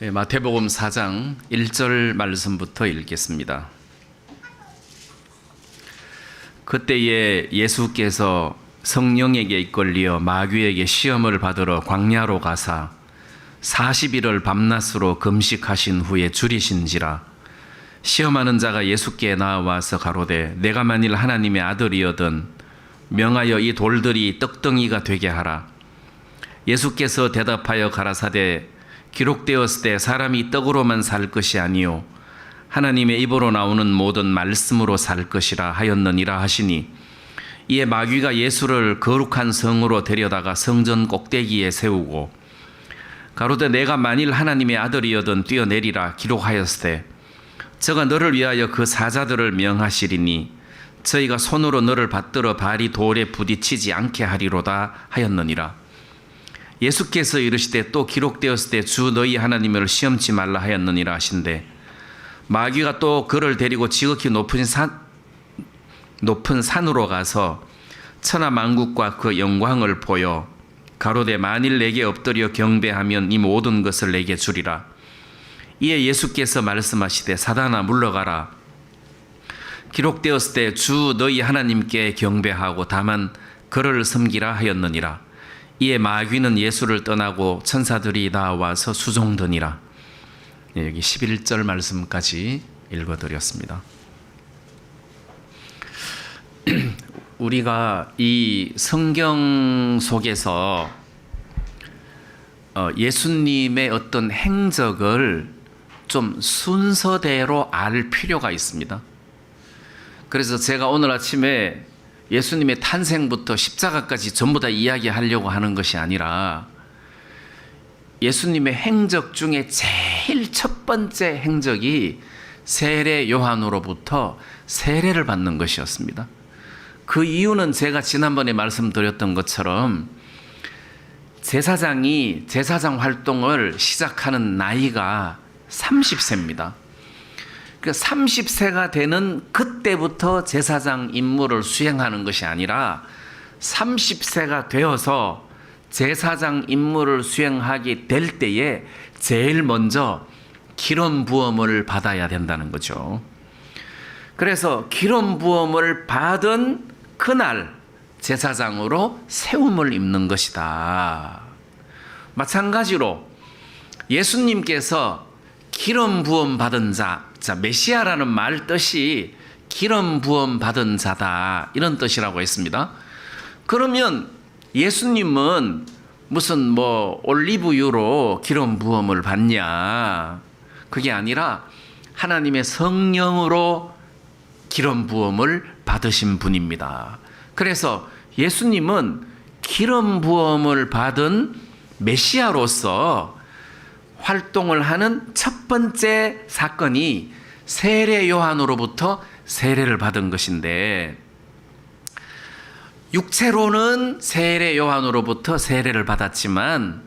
마태복음 4장 1절 말씀부터 읽겠습니다. 그때에 예수께서 성령에게 이끌려 마귀에게 시험을 받으러 광야로 가사 40일을 밤낮으로 금식하신 후에 줄이신지라. 시험하는 자가 예수께 나와서 가로되 내가 만일 하나님의 아들이거든 명하여 이 돌들이 떡덩이가 되게 하라. 예수께서 대답하여 가라사대 기록되었을 때 사람이 떡으로만 살 것이 아니요 하나님의 입으로 나오는 모든 말씀으로 살 것이라 하였느니라 하시니, 이에 마귀가 예수를 거룩한 성으로 데려다가 성전 꼭대기에 세우고 가로되 내가 만일 하나님의 아들이거든 뛰어내리라 기록하였으되 저가 너를 위하여 그 사자들을 명하시리니 저희가 손으로 너를 받들어 발이 돌에 부딪히지 않게 하리로다 하였느니라. 예수께서 이르시되 또 기록되었을 때 주 너희 하나님을 시험치 말라 하였느니라 하신대, 마귀가 또 그를 데리고 지극히 높은 산으로 가서 천하 만국과 그 영광을 보여 가로되 만일 내게 엎드려 경배하면 이 모든 것을 내게 주리라. 이에 예수께서 말씀하시되 사단아 물러가라. 기록되었을 때 주 너희 하나님께 경배하고 다만 그를 섬기라 하였느니라. 이에 마귀는 예수를 떠나고 천사들이 나와서 수종드니라. 여기 11절 말씀까지 읽어드렸습니다. 우리가 이 성경 속에서 예수님의 어떤 행적을 좀 순서대로 알 필요가 있습니다. 그래서 제가 오늘 아침에 예수님의 탄생부터 십자가까지 전부 다 이야기하려고 하는 것이 아니라 예수님의 행적 중에 제일 첫 번째 행적이 세례 요한으로부터 세례를 받는 것이었습니다. 그 이유는 제가 지난번에 말씀드렸던 것처럼 제사장이 제사장 활동을 시작하는 나이가 30세입니다. 그 30세가 되는 그때부터 제사장 임무를 수행하는 것이 아니라 30세가 되어서 제사장 임무를 수행하게 될 때에 제일 먼저 기름 부음을 받아야 된다는 거죠. 그래서 기름 부음을 받은 그날 제사장으로 세움을 입는 것이다. 마찬가지로 예수님께서 기름 부음 받은 자, 메시아라는 말 뜻이 기름 부음 받은 자다, 이런 뜻이라고 했습니다. 그러면 예수님은 무슨 올리브유로 기름 부음을 받냐? 그게 아니라 하나님의 성령으로 기름 부음을 받으신 분입니다. 그래서 예수님은 기름 부음을 받은 메시아로서 활동을 하는 첫 번째 사건이 세례 요한으로부터 세례를 받은 것인데, 육체로는 세례 요한으로부터 세례를 받았지만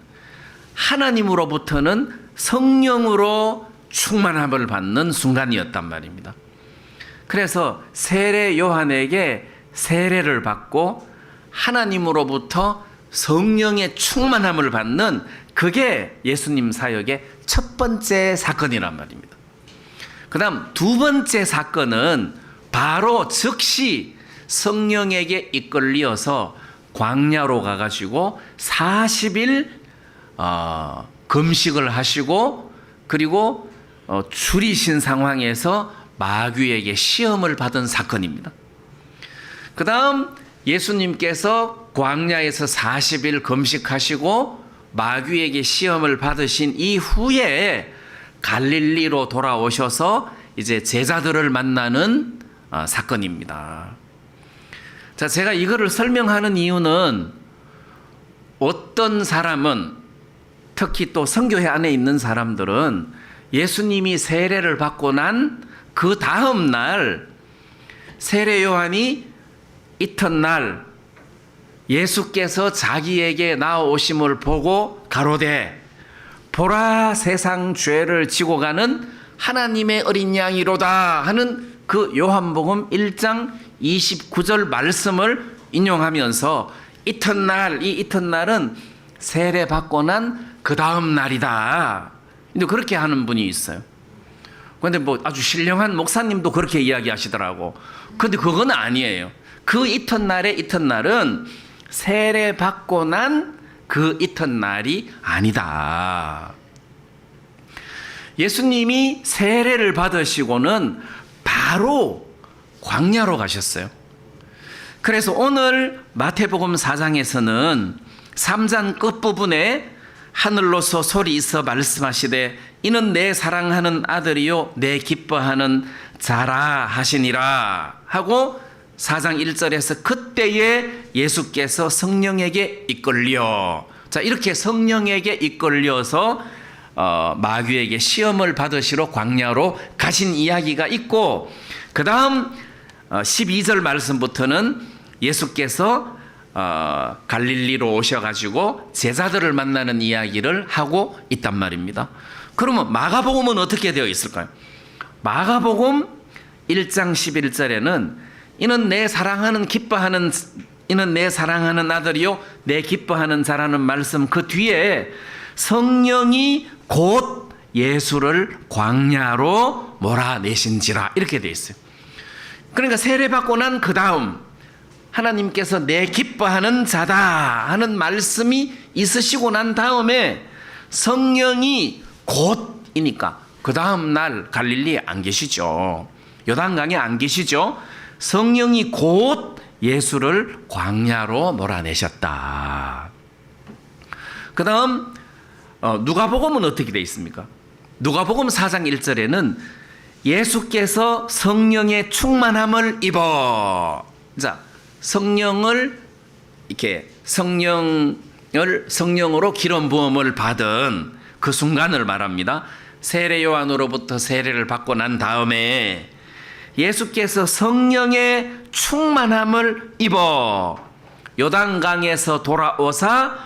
하나님으로부터는 성령으로 충만함을 받는 순간이었단 말입니다. 그래서 세례 요한에게 세례를 받고 하나님으로부터 성령의 충만함을 받는, 그게 예수님 사역의 첫 번째 사건이란 말입니다. 그 다음 두 번째 사건은 바로 즉시 성령에게 이끌려서 광야로 가가지고 40일 금식을 하시고, 그리고 줄이신 상황에서 마귀에게 시험을 받은 사건입니다. 그 다음 예수님께서 광야에서 40일 금식하시고 마귀에게 시험을 받으신 이후에 갈릴리로 돌아오셔서 이제 제자들을 만나는 사건입니다. 자, 제가 이거를 설명하는 이유는 어떤 사람은, 특히 또 선교회 안에 있는 사람들은 예수님이 세례를 받고 난 그 다음 날 세례 요한이 이튿날 예수께서 자기에게 나오심을 보고 가로되 보라 세상 죄를 지고 가는 하나님의 어린 양이로다 하는 그 요한복음 1장 29절 말씀을 인용하면서 이튿날은 세례 받고 난 그 다음 날이다, 근데 그렇게 하는 분이 있어요. 근데 뭐 아주 신령한 목사님도 그렇게 이야기하시더라고. 근데 그건 아니에요. 그 이튿날의 이튿날은 세례 받고 난 그 이튿날이 아니다. 예수님이 세례를 받으시고는 바로 광야로 가셨어요. 그래서 오늘 마태복음 4장에서는 3장 끝부분에 하늘로서 소리 있어 말씀하시되 이는 내 사랑하는 아들이요 내 기뻐하는 자라 하시니라 하고 4장 1절에서 그때에 예수께서 성령에게 이끌려, 자 이렇게 성령에게 이끌려서 마귀에게 시험을 받으시러 광야로 가신 이야기가 있고, 그 다음 12절 말씀부터는 예수께서 갈릴리로 오셔가지고 제자들을 만나는 이야기를 하고 있단 말입니다. 그러면 마가복음은 어떻게 되어 있을까요? 마가복음 1장 11절에는 이는 내 사랑하는 아들이요 내 기뻐하는 자라는 말씀 그 뒤에 성령이 곧 예수를 광야로 몰아내신지라 이렇게 되어 있어요. 그러니까 세례받고 난 그 다음 하나님께서 내 기뻐하는 자다 하는 말씀이 있으시고 난 다음에 성령이 곧이니까 그 다음 날 갈릴리에 안 계시죠. 요단강에 안 계시죠. 성령이 곧 예수를 광야로 몰아내셨다. 그 다음 누가복음은 어떻게 되어 있습니까? 누가복음 4장 1절에는 예수께서 성령의 충만함을 입어, 자 성령을 이렇게 성령으로 기름 부음을 받은 그 순간을 말합니다. 세례 요한으로부터 세례를 받고 난 다음에 예수께서 성령의 충만함을 입어 요단강에서 돌아오사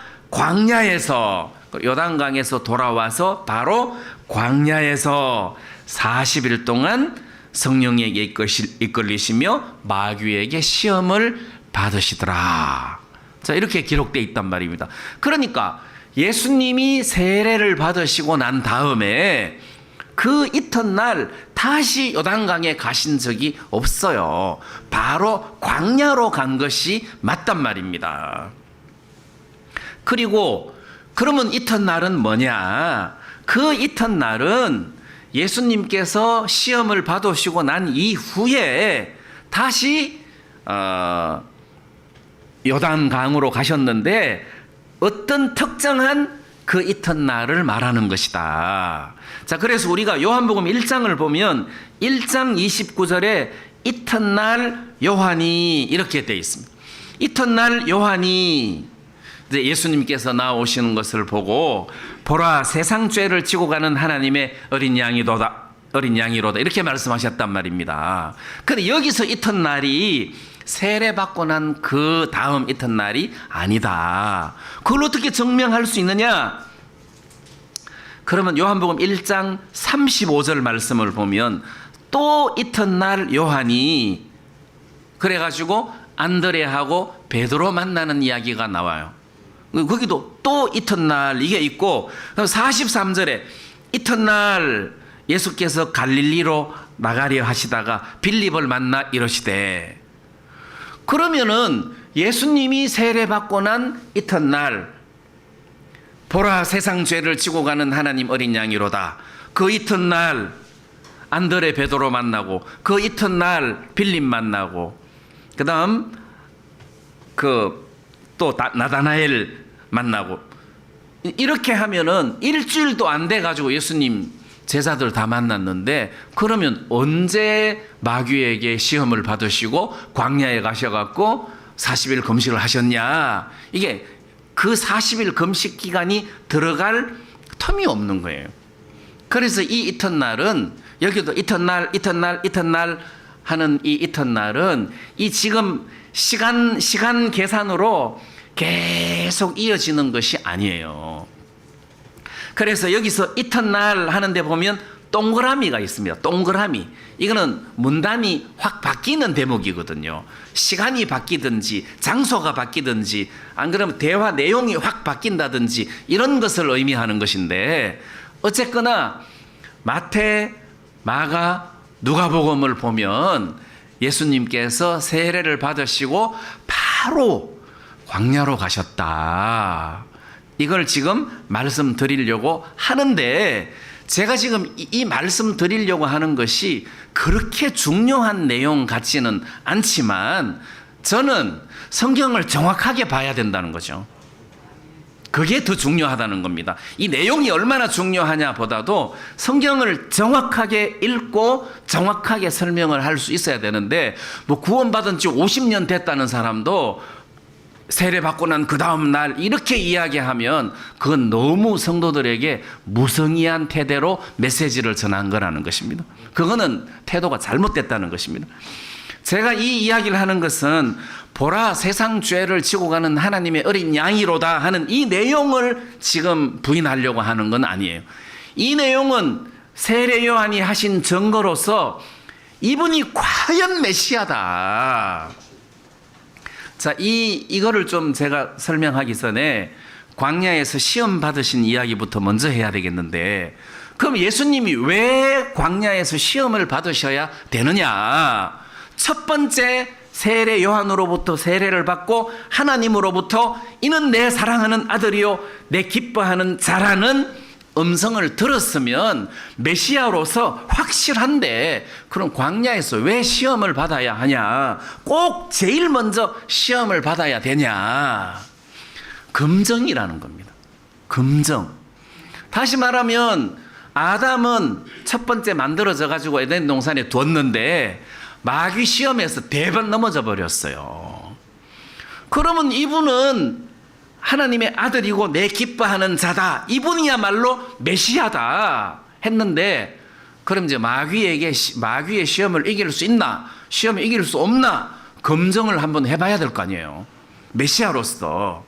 요단강에서 돌아와서 바로 광야에서 40일 동안 성령에게 이끌리시며 마귀에게 시험을 받으시더라. 자 이렇게 기록되어 있단 말입니다. 그러니까 예수님이 세례를 받으시고 난 다음에 그 이튿날 다시 요단강에 가신 적이 없어요. 바로 광야로 간 것이 맞단 말입니다. 그리고 그러면 이튿날은 뭐냐? 그 이튿날은 예수님께서 시험을 받으시고 난 이후에 다시 요단강으로 가셨는데 어떤 특정한 그 이튿날을 말하는 것이다. 자, 그래서 우리가 요한복음 1장을 보면 1장 29절에 이튿날 요한이 이렇게 되어 있습니다. 이튿날 요한이 이제 예수님께서 나오시는 것을 보고 보라 세상 죄를 지고 가는 하나님의 어린 양이로다 이렇게 말씀하셨단 말입니다. 그런데 여기서 이튿날이 세례받고 난 그 다음 이튿날이 아니다. 그걸 어떻게 증명할 수 있느냐? 그러면 요한복음 1장 35절 말씀을 보면 또 이튿날 요한이 그래가지고 안드레하고 베드로 만나는 이야기가 나와요. 거기도 또 이튿날 이게 있고 43절에 이튿날 예수께서 갈릴리로 나가려 하시다가 빌립을 만나 이러시되, 그러면은 예수님이 세례받고 난 이튿날 보라 세상 죄를 지고 가는 하나님 어린 양이로다. 그 이튿날 안드레 베드로 만나고 그 이튿날 빌립 만나고 그 다음 또 나다나엘 만나고 이렇게 하면은 일주일도 안 돼 가지고 예수님 제자들 다 만났는데, 그러면 언제 마귀에게 시험을 받으시고 광야에 가셔갖고 40일 금식을 하셨냐? 이게 그 40일 금식 기간이 들어갈 텀이 없는 거예요. 그래서 이 이튿날은 여기도 이튿날 하는 이 이튿날은 이 지금 시간 계산으로 계속 이어지는 것이 아니에요. 그래서 여기서 이튿날 하는데 보면 동그라미가 있습니다. 동그라미. 이거는 문단이 확 바뀌는 대목이거든요. 시간이 바뀌든지 장소가 바뀌든지 안 그러면 대화 내용이 확 바뀐다든지 이런 것을 의미하는 것인데, 어쨌거나 마태, 마가, 누가복음을 보면 예수님께서 세례를 받으시고 바로 광야로 가셨다. 이걸 지금 말씀드리려고 하는데, 제가 지금 이 말씀 드리려고 하는 것이 그렇게 중요한 내용 같지는 않지만 저는 성경을 정확하게 봐야 된다는 거죠. 그게 더 중요하다는 겁니다. 이 내용이 얼마나 중요하냐 보다도 성경을 정확하게 읽고 정확하게 설명을 할 수 있어야 되는데, 뭐 구원받은 지 50년 됐다는 사람도 세례받고 난 그 다음 날 이렇게 이야기하면 그건 너무 성도들에게 무성의한 태도로 메시지를 전한 거라는 것입니다. 그거는 태도가 잘못됐다는 것입니다. 제가 이 이야기를 하는 것은 보라 세상 죄를 지고 가는 하나님의 어린 양이로다 하는 이 내용을 지금 부인하려고 하는 건 아니에요. 이 내용은 세례 요한이 하신 증거로서 이분이 과연 메시아다. 자, 이거를 좀 제가 설명하기 전에 광야에서 시험 받으신 이야기부터 먼저 해야 되겠는데, 그럼 예수님이 왜 광야에서 시험을 받으셔야 되느냐? 첫 번째, 세례 요한으로부터 세례를 받고 하나님으로부터 이는 내 사랑하는 아들이요 내 기뻐하는 자라는 음성을 들었으면 메시아로서 확실한데, 그럼 광야에서 왜 시험을 받아야 하냐? 꼭 제일 먼저 시험을 받아야 되냐? 금정이라는 겁니다. 금정. 다시 말하면 아담은 첫 번째 만들어져 가지고 에덴 동산에 뒀는데 마귀 시험에서 대번 넘어져 버렸어요. 그러면 이분은 하나님의 아들이고 내 기뻐하는 자다, 이분이야말로 메시아다 했는데, 그럼 이제 마귀의 시험을 이길 수 있나, 시험을 이길 수 없나 검증을 한번 해봐야 될 거 아니에요, 메시아로서.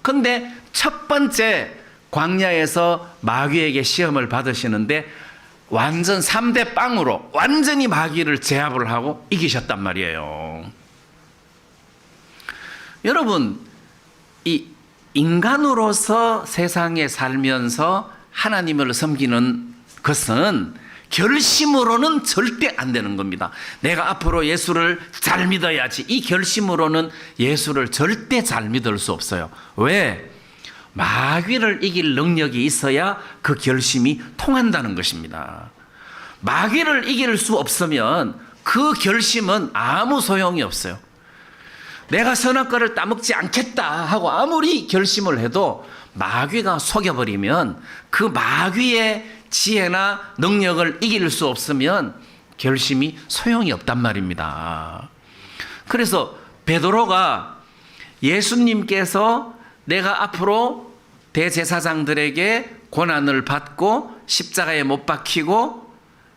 근데 첫 번째 광야에서 마귀에게 시험을 받으시는데 완전 3대 빵으로 완전히 마귀를 제압을 하고 이기셨단 말이에요. 여러분, 이 인간으로서 세상에 살면서 하나님을 섬기는 것은 결심으로는 절대 안 되는 겁니다. 내가 앞으로 예수를 잘 믿어야지, 이 결심으로는 예수를 절대 잘 믿을 수 없어요. 왜? 마귀를 이길 능력이 있어야 그 결심이 통한다는 것입니다. 마귀를 이길 수 없으면 그 결심은 아무 소용이 없어요. 내가 선악과를 따먹지 않겠다 하고 아무리 결심을 해도 마귀가 속여버리면 그 마귀의 지혜나 능력을 이길 수 없으면 결심이 소용이 없단 말입니다. 그래서 베드로가 예수님께서 내가 앞으로 대제사장들에게 고난을 받고 십자가에 못 박히고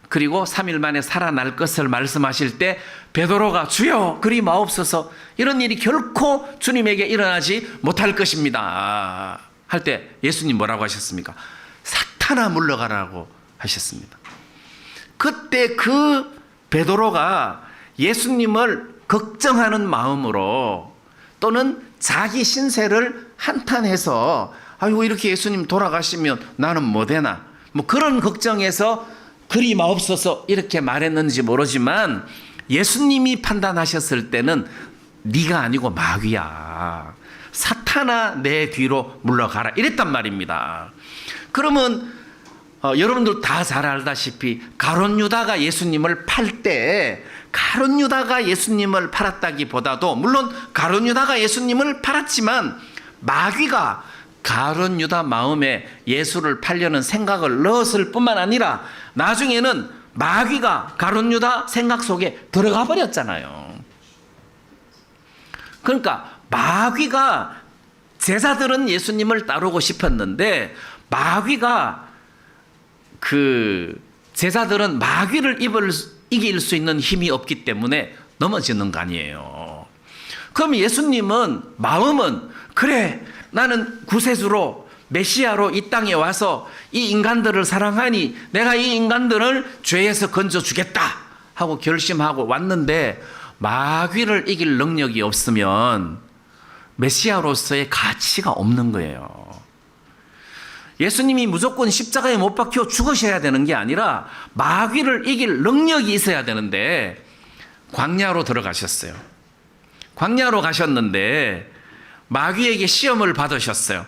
그리고 3일 만에 살아날 것을 말씀하실 때 베드로가 주여 그리 마옵소서, 이런 일이 결코 주님에게 일어나지 못할 것입니다 할 때 예수님 뭐라고 하셨습니까? 사탄아 물러가라고 하셨습니다. 그때 그 베드로가 예수님을 걱정하는 마음으로 또는 자기 신세를 한탄해서 아이고 이렇게 예수님 돌아가시면 나는 뭐 되나, 뭐 그런 걱정에서 그리 마옵소서 이렇게 말했는지 모르지만 예수님이 판단하셨을 때는 네가 아니고 마귀야, 사탄아 내 뒤로 물러가라 이랬단 말입니다. 그러면 여러분들 다 잘 알다시피 가룟 유다가 예수님을 팔 때, 가룟 유다가 예수님을 팔았다기보다도 물론 가룟 유다가 예수님을 팔았지만 마귀가 가룟 유다 마음에 예수를 팔려는 생각을 넣었을 뿐만 아니라 나중에는 마귀가 가룟 유다 생각 속에 들어가 버렸잖아요. 그러니까 마귀가, 제자들은 예수님을 따르고 싶었는데 마귀가, 그 제자들은 마귀를 이길 수 있는 힘이 없기 때문에 넘어지는 거 아니에요. 그럼 예수님은 마음은 그래 나는 구세주로 메시아로 이 땅에 와서 이 인간들을 사랑하니 내가 이 인간들을 죄에서 건져주겠다 하고 결심하고 왔는데 마귀를 이길 능력이 없으면 메시아로서의 가치가 없는 거예요. 예수님이 무조건 십자가에 못 박혀 죽으셔야 되는 게 아니라 마귀를 이길 능력이 있어야 되는데 광야로 들어가셨어요. 광야로 가셨는데 마귀에게 시험을 받으셨어요.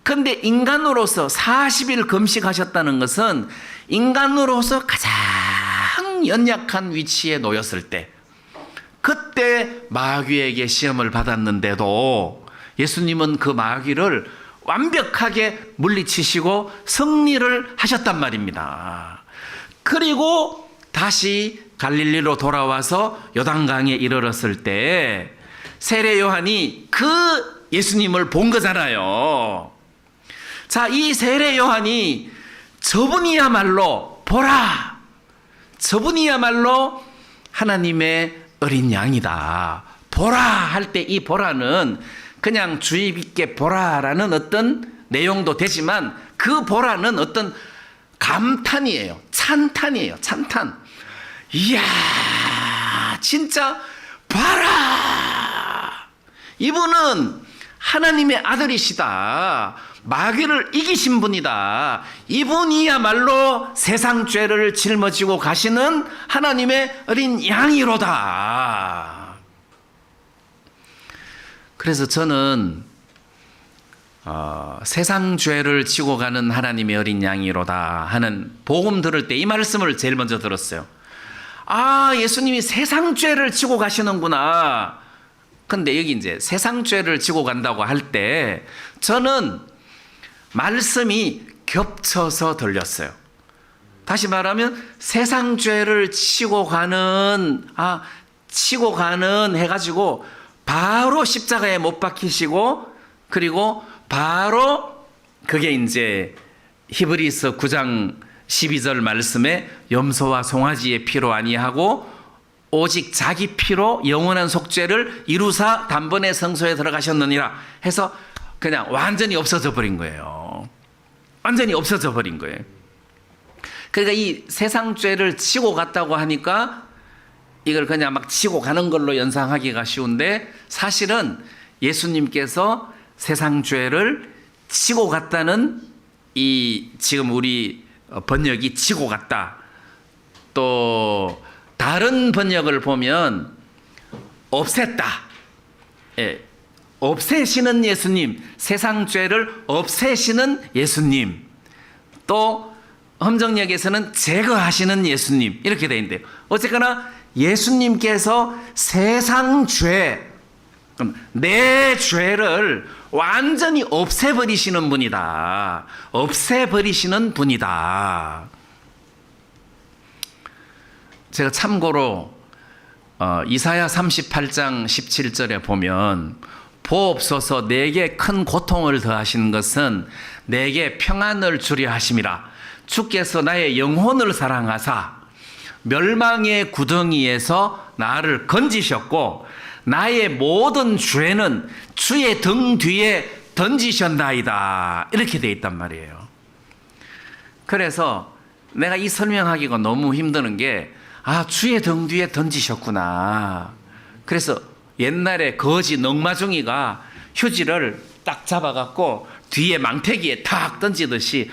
근데 인간으로서 40일 금식하셨다는 것은 인간으로서 가장 연약한 위치에 놓였을 때, 그때 마귀에게 시험을 받았는데도 예수님은 그 마귀를 완벽하게 물리치시고 승리를 하셨단 말입니다. 그리고 다시 갈릴리로 돌아와서 요단강에 이르렀을 때 세례 요한이 그 예수님을 본 거잖아요. 자, 이 세례 요한이 저분이야말로 보라, 저분이야말로 하나님의 어린 양이다, 보라 할 때 이 보라는 그냥 주의 깊게 보라라는 어떤 내용도 되지만 그 보라는 어떤 감탄이에요. 찬탄이에요. 찬탄. 이야, 진짜 봐라, 이분은 하나님의 아들이시다, 마귀를 이기신 분이다, 이분이야말로 세상 죄를 짊어지고 가시는 하나님의 어린 양이로다. 그래서 저는 세상 죄를 지고 가는 하나님의 어린 양이로다 하는 복음 들을 때 이 말씀을 제일 먼저 들었어요. 아, 예수님이 세상 죄를 지고 가시는구나. 근데 여기 이제 세상 죄를 지고 간다고 할 때 저는 말씀이 겹쳐서 들렸어요. 다시 말하면 세상 죄를 치고 가는 해가지고 바로 십자가에 못 박히시고, 그리고 바로 그게 이제 히브리서 9장 12절 말씀에 염소와 송아지의 피로 아니하고 오직 자기 피로 영원한 속죄를 이루사 단번에 성소에 들어가셨느니라 해서 그냥 완전히 없어져 버린 거예요. 완전히 없어져 버린 거예요. 그러니까 이 세상 죄를 치고 갔다고 하니까 이걸 그냥 막 치고 가는 걸로 연상하기가 쉬운데, 사실은 예수님께서 세상 죄를 치고 갔다는 이 지금 우리 번역이 치고 갔다, 또 다른 번역을 보면 없앴다, 없애시는 예수님, 세상 죄를 없애시는 예수님, 또 함정역에서는 제거하시는 예수님, 이렇게 되어 있는데요. 어쨌거나 예수님께서 세상 죄, 내 죄를 완전히 없애버리시는 분이다, 없애버리시는 분이다. 제가 참고로 이사야 38장 17절에 보면 보옵소서 내게 큰 고통을 더하신 것은 내게 평안을 주려 하심이라. 주께서 나의 영혼을 사랑하사 멸망의 구덩이에서 나를 건지셨고 나의 모든 죄는 주의 등 뒤에 던지셨나이다. 이렇게 되어 있단 말이에요. 그래서 내가 이 설명하기가 너무 힘드는 게, 주의 등 뒤에 던지셨구나. 그래서 옛날에 거지 넝마중이가 휴지를 딱 잡아갖고 뒤에 망태기에 탁 던지듯이,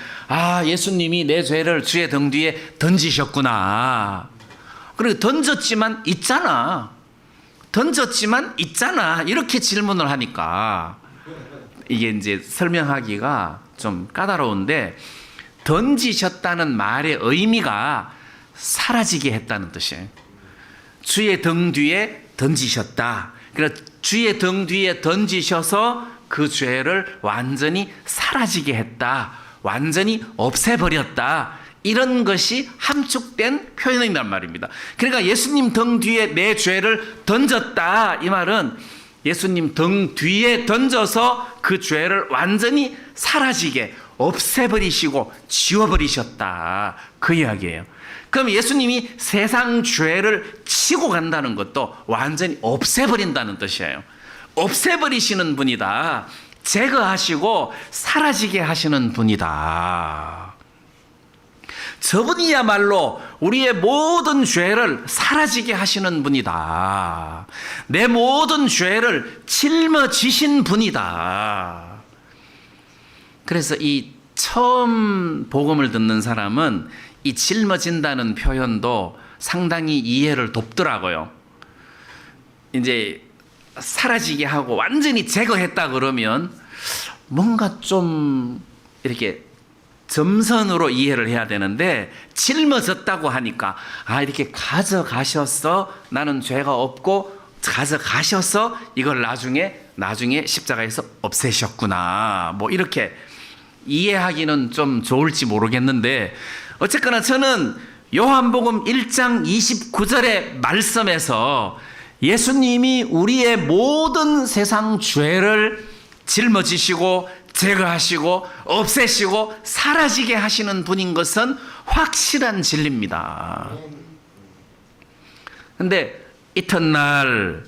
예수님이 내 죄를 주의 등 뒤에 던지셨구나. 그리고 던졌지만 있잖아, 이렇게 질문을 하니까 이게 이제 설명하기가 좀 까다로운데, 던지셨다는 말의 의미가 사라지게 했다는 뜻이에요. 주의 등 뒤에 던지셨다. 그러니까 주의 등 뒤에 던지셔서 그 죄를 완전히 사라지게 했다, 완전히 없애버렸다, 이런 것이 함축된 표현이란 말입니다. 그러니까 예수님 등 뒤에 내 죄를 던졌다, 이 말은 예수님 등 뒤에 던져서 그 죄를 완전히 사라지게 없애버리시고 지워버리셨다, 그 이야기예요. 그럼 예수님이 세상 죄를 치고 간다는 것도 완전히 없애버린다는 뜻이에요. 없애버리시는 분이다, 제거하시고 사라지게 하시는 분이다. 저분이야말로 우리의 모든 죄를 사라지게 하시는 분이다. 내 모든 죄를 짊어지신 분이다. 그래서 이 처음 복음을 듣는 사람은 이 짊어진다는 표현도 상당히 이해를 돕더라고요. 이제 사라지게 하고 완전히 제거했다 그러면 뭔가 좀 이렇게 점선으로 이해를 해야 되는데, 짊어졌다고 하니까 이렇게 가져가셔서 나는 죄가 없고 가져가셔서 이걸 나중에 십자가에서 없애셨구나, 뭐 이렇게 이해하기는 좀 좋을지 모르겠는데, 어쨌거나 저는 요한복음 1장 29절의 말씀에서 예수님이 우리의 모든 세상 죄를 짊어지시고 제거하시고 없애시고 사라지게 하시는 분인 것은 확실한 진리입니다. 근데 이튿날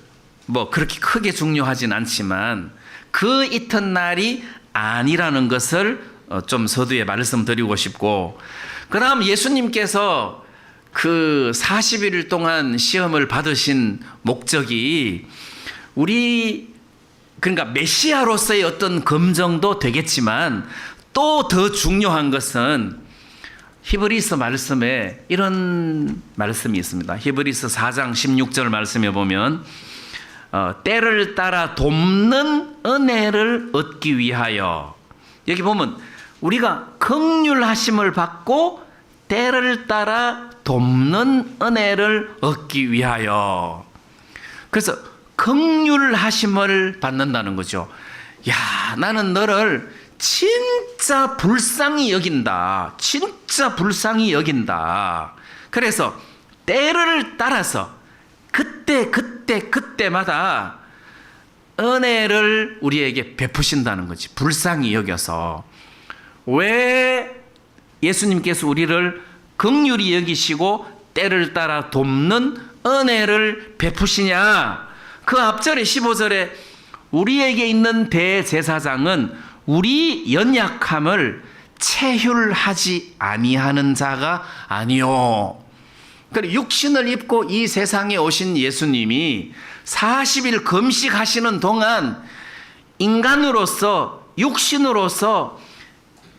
뭐 그렇게 크게 중요하진 않지만 그 이튿날이 아니라는 것을 좀 서두에 말씀드리고 싶고, 그 다음 예수님께서 그 40일 동안 시험을 받으신 목적이 그러니까 메시아로서의 어떤 검증도 되겠지만, 또 더 중요한 것은 히브리서 말씀에 이런 말씀이 있습니다. 히브리서 4장 16절 말씀에 보면 때를 따라 돕는 은혜를 얻기 위하여, 여기 보면 우리가 긍휼하심을 받고 때를 따라 돕는 은혜를 얻기 위하여. 그래서 긍휼하심을 받는다는 거죠. 야, 나는 너를 진짜 불쌍히 여긴다. 진짜 불쌍히 여긴다. 그래서 때를 따라서 그때마다 은혜를 우리에게 베푸신다는 거지. 불쌍히 여겨서. 왜 예수님께서 우리를 긍휼히 여기시고 때를 따라 돕는 은혜를 베푸시냐? 그 앞절에 15절에 우리에게 있는 대제사장은 우리 연약함을 체휼하지 아니하는 자가 아니요. 그러니까 육신을 입고 이 세상에 오신 예수님이 40일 금식하시는 동안 인간으로서, 육신으로서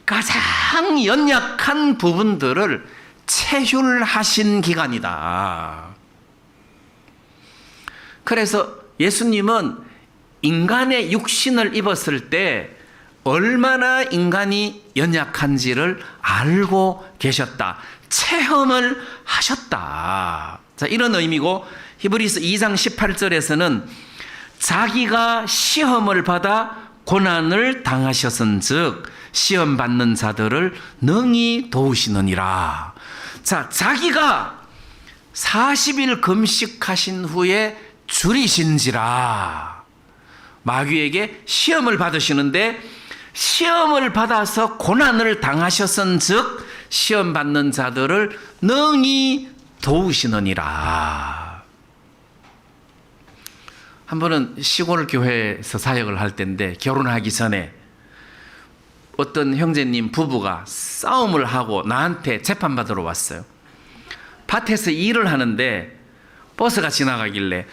가장 연약한 부분들을 체휼하신 기간이다. 그래서 예수님은 인간의 육신을 입었을 때 얼마나 인간이 연약한지를 알고 계셨다. 체험을 하셨다. 자, 이런 의미고, 히브리서 2장 18절에서는 자기가 시험을 받아 고난을 당하셨은즉 시험 받는 자들을 능히 도우시느니라. 자, 자기가 40일 금식하신 후에 줄이신지라. 마귀에게 시험을 받으시는데, 시험을 받아서 고난을 당하셨은즉 시험 받는 자들을 능히 도우시느니라. 한 번은 시골 교회에서 사역을 할 때인데, 결혼하기 전에 어떤 형제님 부부가 싸움을 하고 나한테 재판받으러 왔어요. 밭에서 일을 하는데 버스가 지나가길래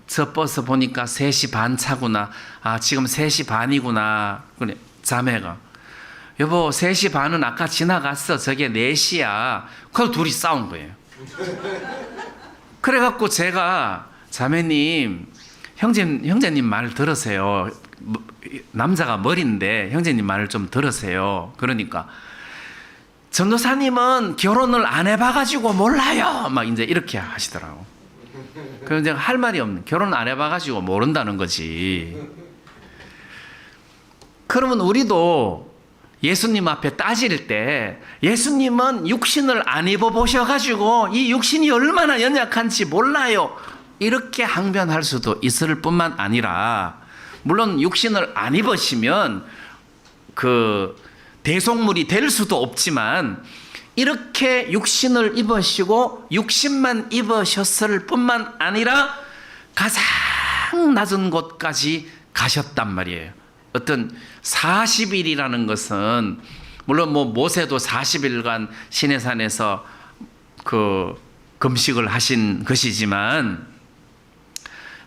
저 버스 보니까 3시 반 차구나. 지금 3시 반이구나. 그래, 자매가, 여보 3시 반은 아까 지나갔어. 저게 4시야. 그래서 둘이 싸운 거예요. 그래갖고 제가, 자매님, 형제님 말 들으세요. 남자가 머리인데 형제님 말을 좀 들으세요. 그러니까 전도사님은 결혼을 안 해봐가지고 몰라요. 막 이제 이렇게 하시더라고. 그럼 제가 할 말이 없는, 결혼 안 해봐가지고 모른다는 거지. 그러면 우리도 예수님 앞에 따질 때, 예수님은 육신을 안 입어보셔가지고 이 육신이 얼마나 연약한지 몰라요. 이렇게 항변할 수도 있을 뿐만 아니라, 물론 육신을 안 입으시면 그 대속물이 될 수도 없지만, 이렇게 육신을 입으시고 육신만 입으셨을 뿐만 아니라 가장 낮은 곳까지 가셨단 말이에요. 어떤 40일이라는 것은, 물론 뭐 모세도 40일간 시내산에서 그 금식을 하신 것이지만,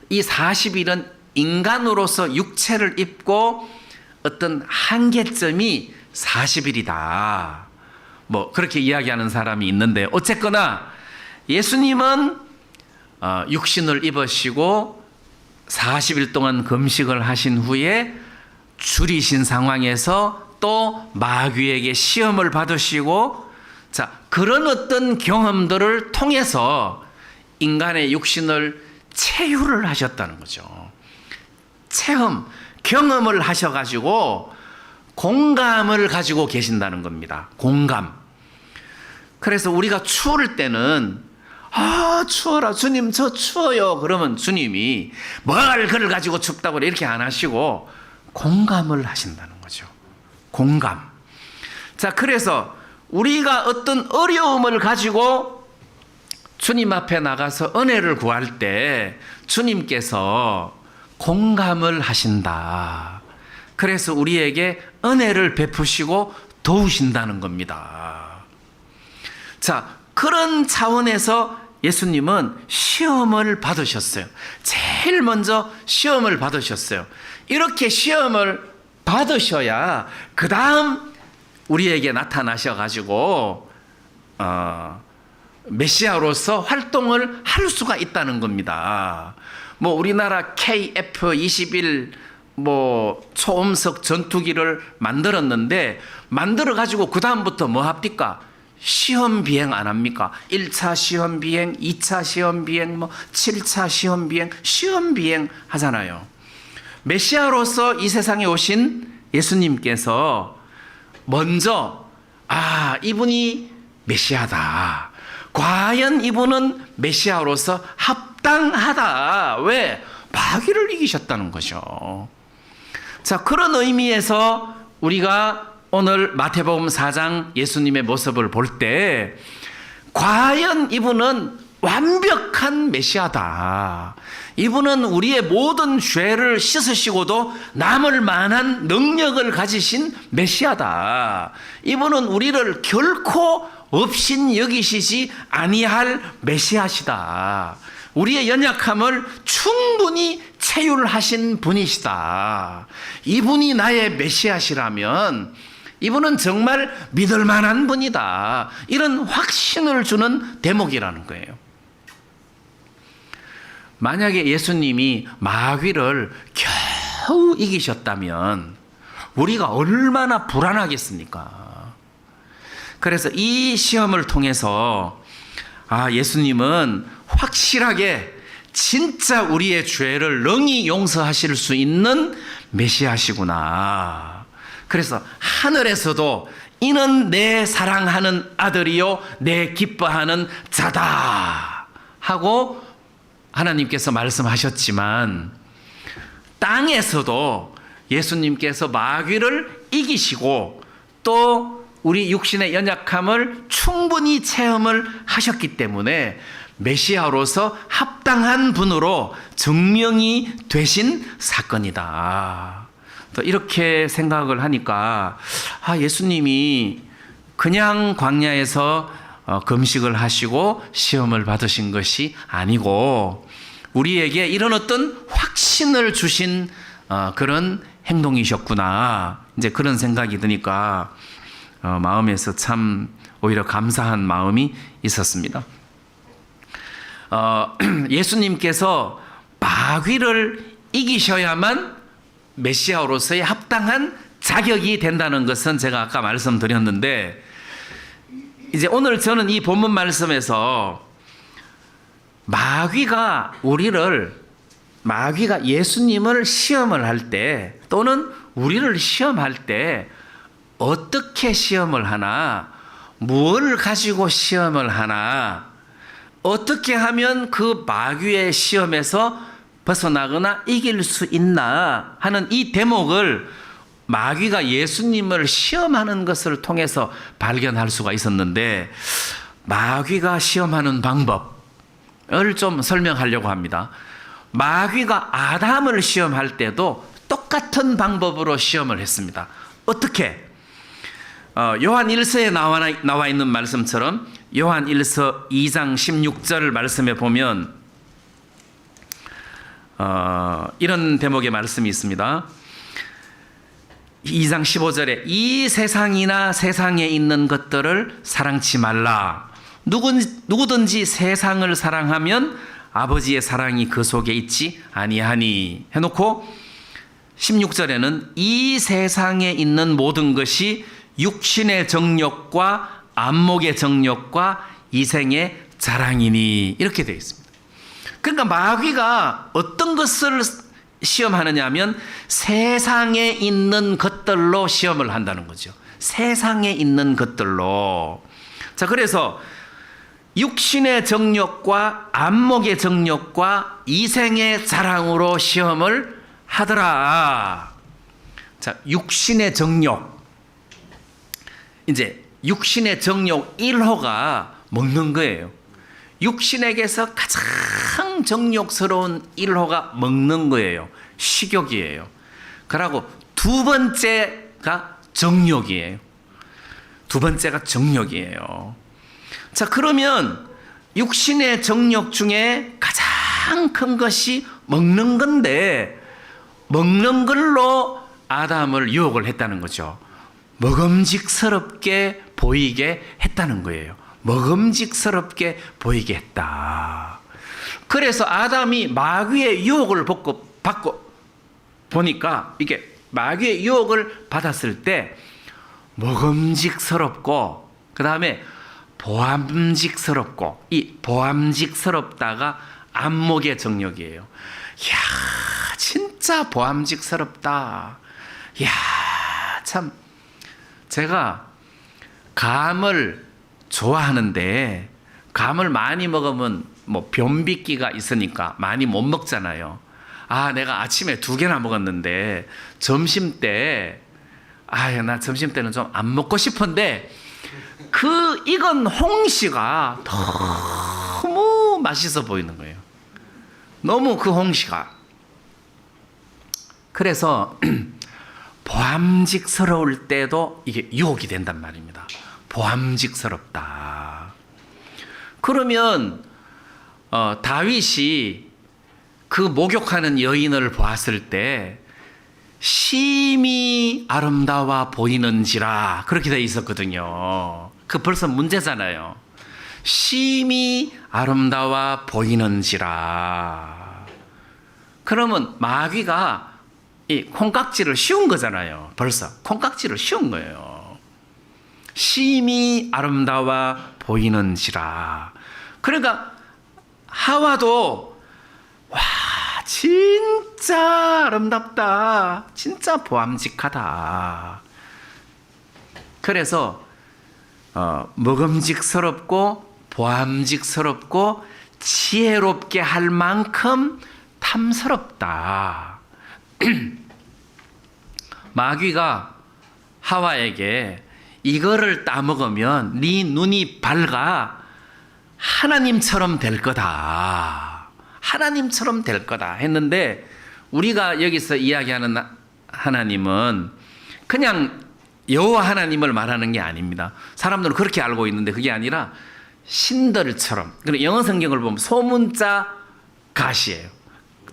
이 40일은 인간으로서 육체를 입고 어떤 한계점이 40일이다. 뭐 그렇게 이야기하는 사람이 있는데 어쨌거나 예수님은 육신을 입으시고 40일 동안 금식을 하신 후에 줄이신 상황에서 또 마귀에게 시험을 받으시고 자, 그런 어떤 경험들을 통해서 인간의 육신을 체유를 하셨다는 거죠. 체험, 경험을 하셔가지고 공감을 가지고 계신다는 겁니다. 공감. 그래서 우리가 추울 때는 추워라 주님 저 추워요 그러면 주님이 뭘 그걸 가지고 춥다고 이렇게 안 하시고 공감을 하신다는 거죠. 공감. 자, 그래서 우리가 어떤 어려움을 가지고 주님 앞에 나가서 은혜를 구할 때 주님께서 공감을 하신다. 그래서 우리에게 은혜를 베푸시고 도우신다는 겁니다. 자, 그런 차원에서 예수님은 시험을 받으셨어요. 제일 먼저 시험을 받으셨어요. 이렇게 시험을 받으셔야 그 다음 우리에게 나타나셔가지고 메시아로서 활동을 할 수가 있다는 겁니다. 뭐 우리나라 KF-21 뭐 초음속 전투기를 만들었는데 만들어 가지고 그 다음부터 뭐 합니까? 시험 비행 안 합니까? 1차 시험 비행, 2차 시험 비행, 뭐 7차 시험 비행, 시험 비행 하잖아요. 메시아로서 이 세상에 오신 예수님께서 먼저 이분이 메시아다. 과연 이분은 메시아로서 합당하다. 왜? 마귀를 이기셨다는 거죠. 자, 그런 의미에서 우리가 오늘 마태복음 4장 예수님의 모습을 볼 때 과연 이분은 완벽한 메시아다. 이분은 우리의 모든 죄를 씻으시고도 남을 만한 능력을 가지신 메시아다. 이분은 우리를 결코 없인 여기시지 아니할 메시아시다. 우리의 연약함을 충분히 체휼하신 분이시다. 이분이 나의 메시아시라면 이분은 정말 믿을 만한 분이다. 이런 확신을 주는 대목이라는 거예요. 만약에 예수님이 마귀를 겨우 이기셨다면 우리가 얼마나 불안하겠습니까? 그래서 이 시험을 통해서 예수님은 확실하게 진짜 우리의 죄를 능히 용서하실 수 있는 메시아시구나. 그래서 하늘에서도 이는 내 사랑하는 아들이요 내 기뻐하는 자다 하고 하나님께서 말씀하셨지만 땅에서도 예수님께서 마귀를 이기시고 또 우리 육신의 연약함을 충분히 체험을 하셨기 때문에 메시아로서 합당한 분으로 증명이 되신 사건이다. 또 이렇게 생각을 하니까 예수님이 그냥 광야에서 금식을 하시고 시험을 받으신 것이 아니고 우리에게 이런 어떤 확신을 주신 그런 행동이셨구나. 이제 그런 생각이 드니까 마음에서 참 오히려 감사한 마음이 있었습니다. 예수님께서 마귀를 이기셔야만 메시아로서의 합당한 자격이 된다는 것은 제가 아까 말씀드렸는데 이제 오늘 저는 이 본문 말씀에서 마귀가 예수님을 시험을 할 때 또는 우리를 시험할 때 어떻게 시험을 하나, 무엇을 가지고 시험을 하나, 어떻게 하면 그 마귀의 시험에서 벗어나거나 이길 수 있나 하는 이 대목을 마귀가 예수님을 시험하는 것을 통해서 발견할 수가 있었는데 마귀가 시험하는 방법을 좀 설명하려고 합니다. 마귀가 아담을 시험할 때도 똑같은 방법으로 시험을 했습니다. 어떻게? 요한 1서에 나와 있는 말씀처럼 요한 1서 2장 16절 말씀에 보면 이런 대목의 말씀이 있습니다. 2장 15절에 이 세상이나 세상에 있는 것들을 사랑치 말라. 누구든지 세상을 사랑하면 아버지의 사랑이 그 속에 있지 아니하니 해놓고 16절에는 이 세상에 있는 모든 것이 육신의 정욕과 안목의 정욕과 이생의 자랑이니 이렇게 되어 있습니다. 그러니까 마귀가 어떤 것을 시험하느냐 하면 세상에 있는 것들로 시험을 한다는 거죠. 세상에 있는 것들로. 자, 그래서 육신의 정욕과 안목의 정욕과 이생의 자랑으로 시험을 하더라. 자, 육신의 정욕. 이제 육신의 정욕 1호가 먹는 거예요. 육신에게서 가장 정욕스러운 1호가 먹는 거예요. 식욕이에요. 그리고 두 번째가 정욕이에요. 두 번째가 정욕이에요. 자, 그러면 육신의 정욕 중에 가장 큰 것이 먹는 건데 먹는 걸로 아담을 유혹을 했다는 거죠. 먹음직스럽게 보이게 했다는 거예요. 먹음직스럽게 보이게 했다. 그래서 아담이 마귀의 유혹을 받고 보니까 이게 마귀의 유혹을 받았을 때 먹음직스럽고 그 다음에 보암직스럽고 이 보암직스럽다가 안목의 정욕이에요. 이야, 진짜 보암직스럽다. 이야, 참 제가 감을 좋아하는데 감을 많이 먹으면 뭐 변비기가 있으니까 많이 못 먹잖아요. 아, 내가 아침에 2개나 먹었는데 점심 때 나 점심 때는 좀 안 먹고 싶은데 그 익은 홍시가 너무 맛있어 보이는 거예요. 너무 그 홍시가. 그래서 보암직스러울 때도 이게 유혹이 된단 말입니다. 보암직스럽다. 그러면 다윗이 그 목욕하는 여인을 보았을 때 심히 아름다워 보이는지라 그렇게 되어 있었거든요. 그 벌써 문제잖아요. 심히 아름다워 보이는지라. 그러면 마귀가 이 콩깍지를 씌운 거잖아요. 벌써 콩깍지를 씌운 거예요. 심히 아름다워 보이는지라. 그러니까 하와도 와, 진짜 아름답다. 진짜 보암직하다. 그래서 먹음직스럽고 보암직스럽고 지혜롭게 할 만큼 탐스럽다. 마귀가 하와에게 이거를 따먹으면 네 눈이 밝아 하나님처럼 될 거다. 하나님처럼 될 거다 했는데 우리가 여기서 이야기하는 하나님은 그냥 여호와 하나님을 말하는 게 아닙니다. 사람들은 그렇게 알고 있는데 그게 아니라 신들처럼. 그리고 영어 성경을 보면 소문자 갓이에요.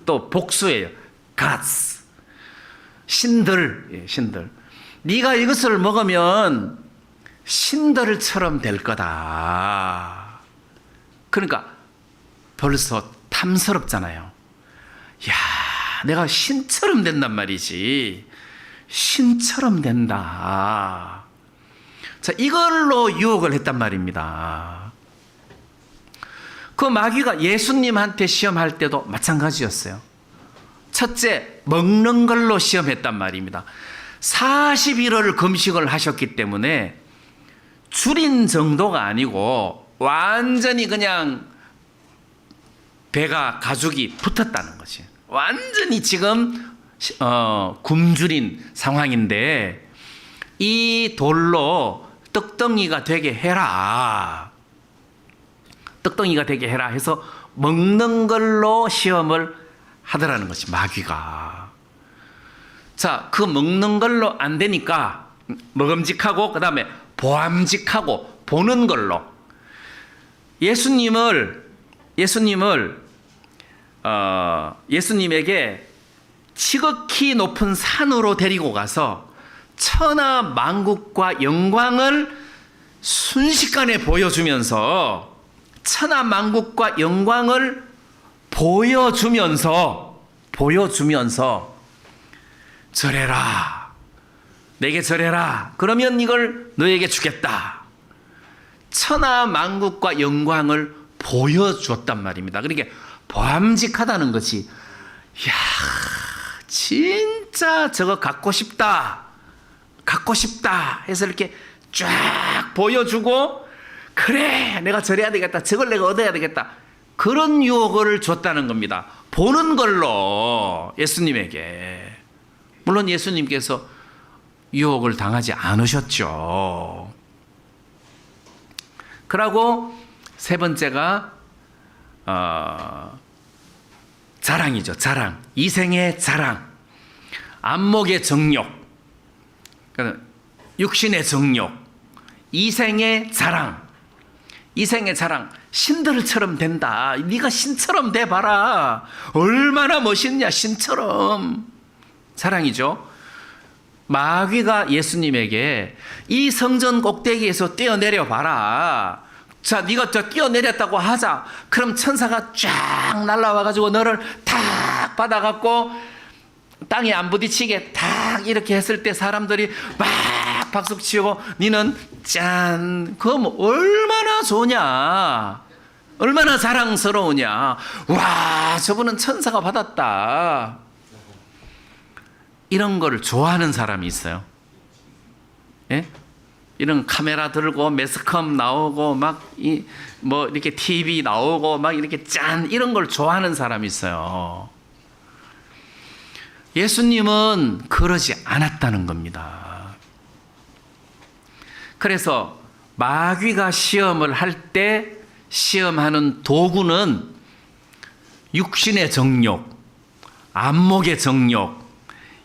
또 복수예요. gods. 신들, 신들. 네가 이것을 먹으면 신들처럼 될 거다. 그러니까 벌써 탐스럽잖아요. 야, 내가 신처럼 된단 말이지. 신처럼 된다. 자, 이걸로 유혹을 했단 말입니다. 그 마귀가 예수님한테 시험할 때도 마찬가지였어요. 첫째, 먹는 걸로 시험했단 말입니다. 40일을 금식을 하셨기 때문에 줄인 정도가 아니고 완전히 그냥 배가 가죽이 붙었다는 거지. 완전히 지금 굶주린 상황인데 이 돌로 떡덩이가 되게 해라. 떡덩이가 되게 해라 해서 먹는 걸로 시험을 하더라는 것이 마귀가. 자, 그 먹는 걸로 안 되니까 먹음직하고 그 다음에 보암직하고 보는 걸로 예수님에게 지극히 높은 산으로 데리고 가서 천하 만국과 영광을 순식간에 보여주면서 천하 만국과 영광을 보여주면서 절해라, 내게 절해라, 그러면 이걸 너에게 주겠다. 천하 만국과 영광을 보여주었단 말입니다. 그러니까 보암직하다는 것이, 이야, 진짜 저거 갖고 싶다 해서 이렇게 쫙 보여주고, 그래 내가 저래야 되겠다, 저걸 내가 얻어야 되겠다, 그런 유혹을 줬다는 겁니다. 보는 걸로 예수님에게. 물론 예수님께서 유혹을 당하지 않으셨죠. 그러고 세 번째가 자랑이죠. 자랑. 이생의 자랑. 안목의 정욕. 육신의 정욕. 이생의 자랑. 이생의 자랑. 신들처럼 된다. 네가 신처럼 돼봐라. 얼마나 멋있냐, 신처럼. 자랑이죠. 마귀가 예수님에게 이 성전 꼭대기에서 뛰어내려 봐라. 자, 네가 저 뛰어내렸다고 하자. 그럼 천사가 쫙 날라와가지고 너를 탁 받아갖고 땅에 안 부딪히게 탁 이렇게 했을 때 사람들이 막 박수 치고 니는 짠, 그럼 얼마나 좋냐, 얼마나 자랑스러우냐. 와, 저분은 천사가 받았다. 이런 걸 좋아하는 사람이 있어요. 예? 이런 카메라 들고 매스컴 나오고 뭐 이렇게 TV 나오고 막 이렇게 짠, 이런 걸 좋아하는 사람이 있어요. 예수님은 그러지 않았다는 겁니다. 그래서 마귀가 시험을 할 때 시험하는 도구는 육신의 정욕, 안목의 정욕,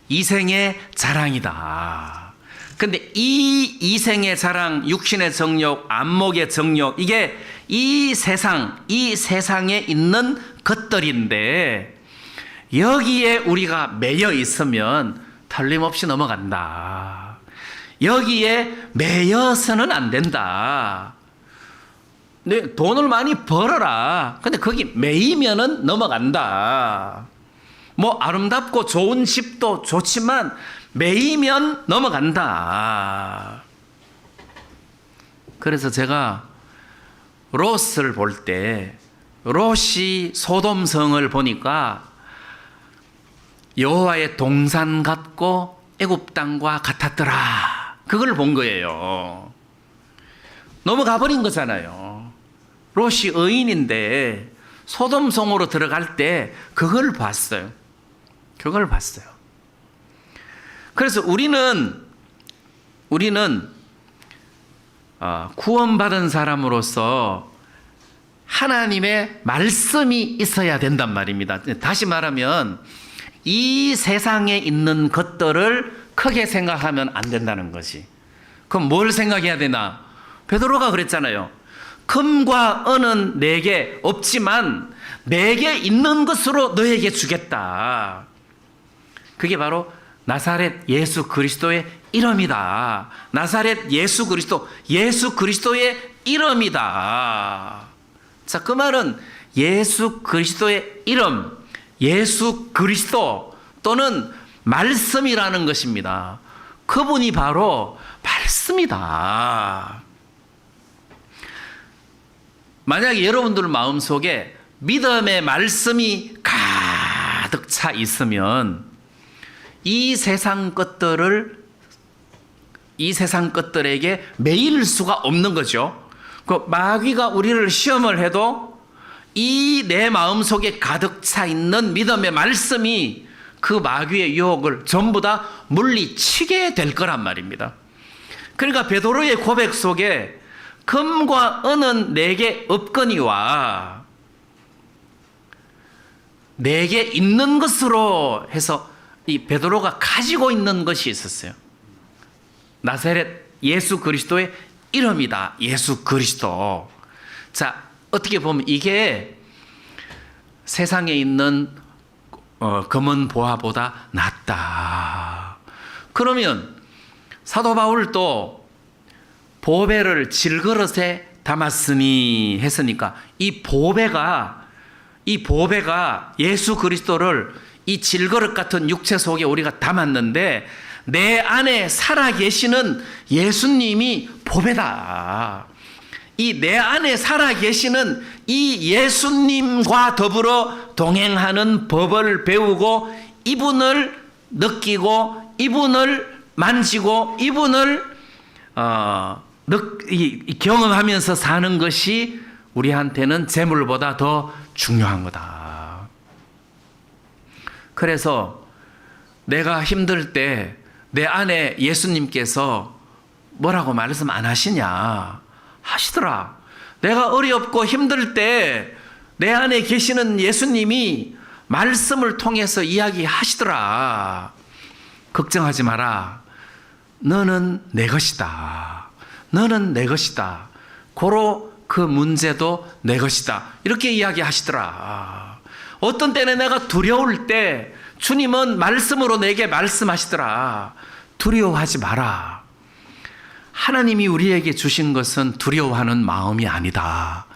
이생의 자랑이다. 근데 이 이생의 자랑, 육신의 정욕, 안목의 정욕, 이게 이 세상에 있는 것들인데, 여기에 우리가 매여 있으면 틀림없이 넘어간다. 여기에 매여서는 안 된다. 네, 돈을 많이 벌어라. 근데 거기 매이면은 넘어간다. 뭐 아름답고 좋은 집도 좋지만 매이면 넘어간다. 그래서 제가 롯을 볼 때, 롯이 소돔성을 보니까 여호와의 동산 같고 애굽 땅과 같았더라. 그걸 본 거예요. 넘어가 버린 거잖아요. 롯이 의인인데 소돔성으로 들어갈 때 그걸 봤어요. 그걸 봤어요. 그래서 우리는 구원받은 사람으로서 하나님의 말씀이 있어야 된단 말입니다. 다시 말하면 이 세상에 있는 것들을 크게 생각하면 안 된다는 것이. 그럼 뭘 생각해야 되나? 베드로가 그랬잖아요. 금과 은은 내게 없지만 내게 있는 것으로 너에게 주겠다. 그게 바로 나사렛 예수 그리스도의 이름이다. 나사렛 예수 그리스도, 예수 그리스도의 이름이다. 자, 그 말은 예수 그리스도의 이름, 예수 그리스도 또는 말씀이라는 것입니다. 그분이 바로 말씀이다. 만약에 여러분들 마음속에 믿음의 말씀이 가득 차 있으면 이 세상 것들에게 매일 수가 없는 거죠. 그 마귀가 우리를 시험을 해도 이 내 마음속에 가득 차 있는 믿음의 말씀이 그 마귀의 유혹을 전부 다 물리치게 될 거란 말입니다. 그러니까 베드로의 고백 속에 금과 은은 내게 없거니와 내게 있는 것으로 해서 이 베드로가 가지고 있는 것이 있었어요. 나사렛 예수 그리스도의 이름이다. 예수 그리스도. 자, 어떻게 보면 이게 세상에 있는 금은 보화보다 낫다. 그러면 사도 바울도 보배를 질그릇에 담았으니 했으니까 이 보배가 예수 그리스도를 이 질그릇 같은 육체 속에 우리가 담았는데 내 안에 살아계시는 예수님이 보배다. 이 내 안에 살아계시는 이 예수님과 더불어 동행하는 법을 배우고 이분을 느끼고 이분을 만지고 이분을 경험하면서 사는 것이 우리한테는 재물보다 더 중요한 거다. 그래서 내가 힘들 때 내 안에 예수님께서 뭐라고 말씀 안 하시냐? 하시더라. 내가 어렵고 힘들 때 내 안에 계시는 예수님이 말씀을 통해서 이야기하시더라. 걱정하지 마라. 너는 내 것이다. 너는 내 것이다. 고로 그 문제도 내 것이다. 이렇게 이야기하시더라. 어떤 때는 내가 두려울 때 주님은 말씀으로 내게 말씀하시더라. 두려워하지 마라. 하나님이 우리에게 주신 것은 두려워하는 마음이 아니다.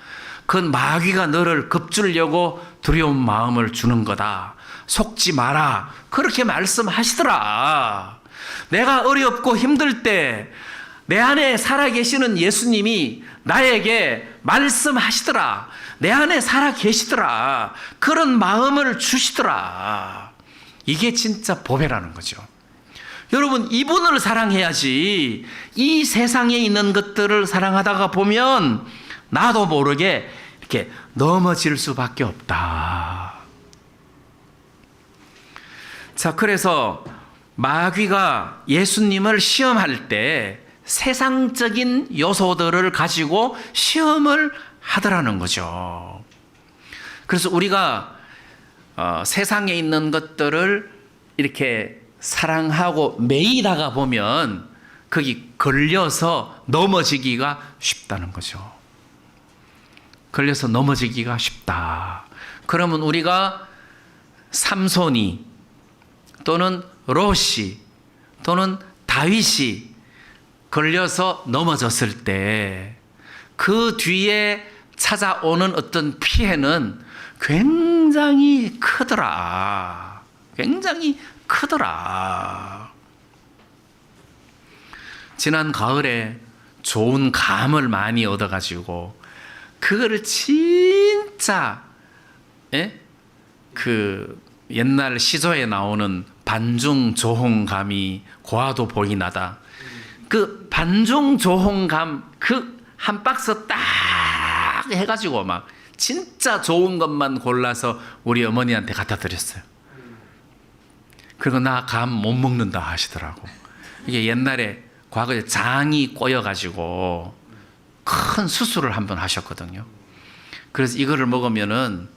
그건 마귀가 너를 겁주려고 두려운 마음을 주는 거다. 속지 마라. 그렇게 말씀하시더라. 내가 어렵고 힘들 때 내 안에 살아계시는 예수님이 나에게 말씀하시더라. 내 안에 살아계시더라. 그런 마음을 주시더라. 이게 진짜 보배라는 거죠. 여러분, 이분을 사랑해야지. 이 세상에 있는 것들을 사랑하다가 보면 나도 모르게 이렇게 넘어질 수밖에 없다. 자, 그래서 마귀가 예수님을 시험할 때 세상적인 요소들을 가지고 시험을 하더라는 거죠. 그래서 우리가 세상에 있는 것들을 이렇게 사랑하고 매이다가 보면 거기 걸려서 넘어지기가 쉽다는 거죠. 걸려서 넘어지기가 쉽다. 그러면 우리가 삼손이 또는 롯이 또는 다윗이 걸려서 넘어졌을 때 그 뒤에 찾아오는 어떤 피해는 굉장히 크더라. 굉장히 크더라. 지난 가을에 좋은 감을 많이 얻어가지고 그거를 진짜 그 옛날 시조에 나오는 반중 조홍감이 고화도 보이나다. 그 반중 조홍감 그 한 박스 딱 해가지고 막 진짜 좋은 것만 골라서 우리 어머니한테 갖다 드렸어요. 그리고 나 감 못 먹는다 하시더라고. 이게 옛날에 과거에 장이 꼬여가지고 큰 수술을 한번 하셨거든요. 그래서 이거를 먹으면은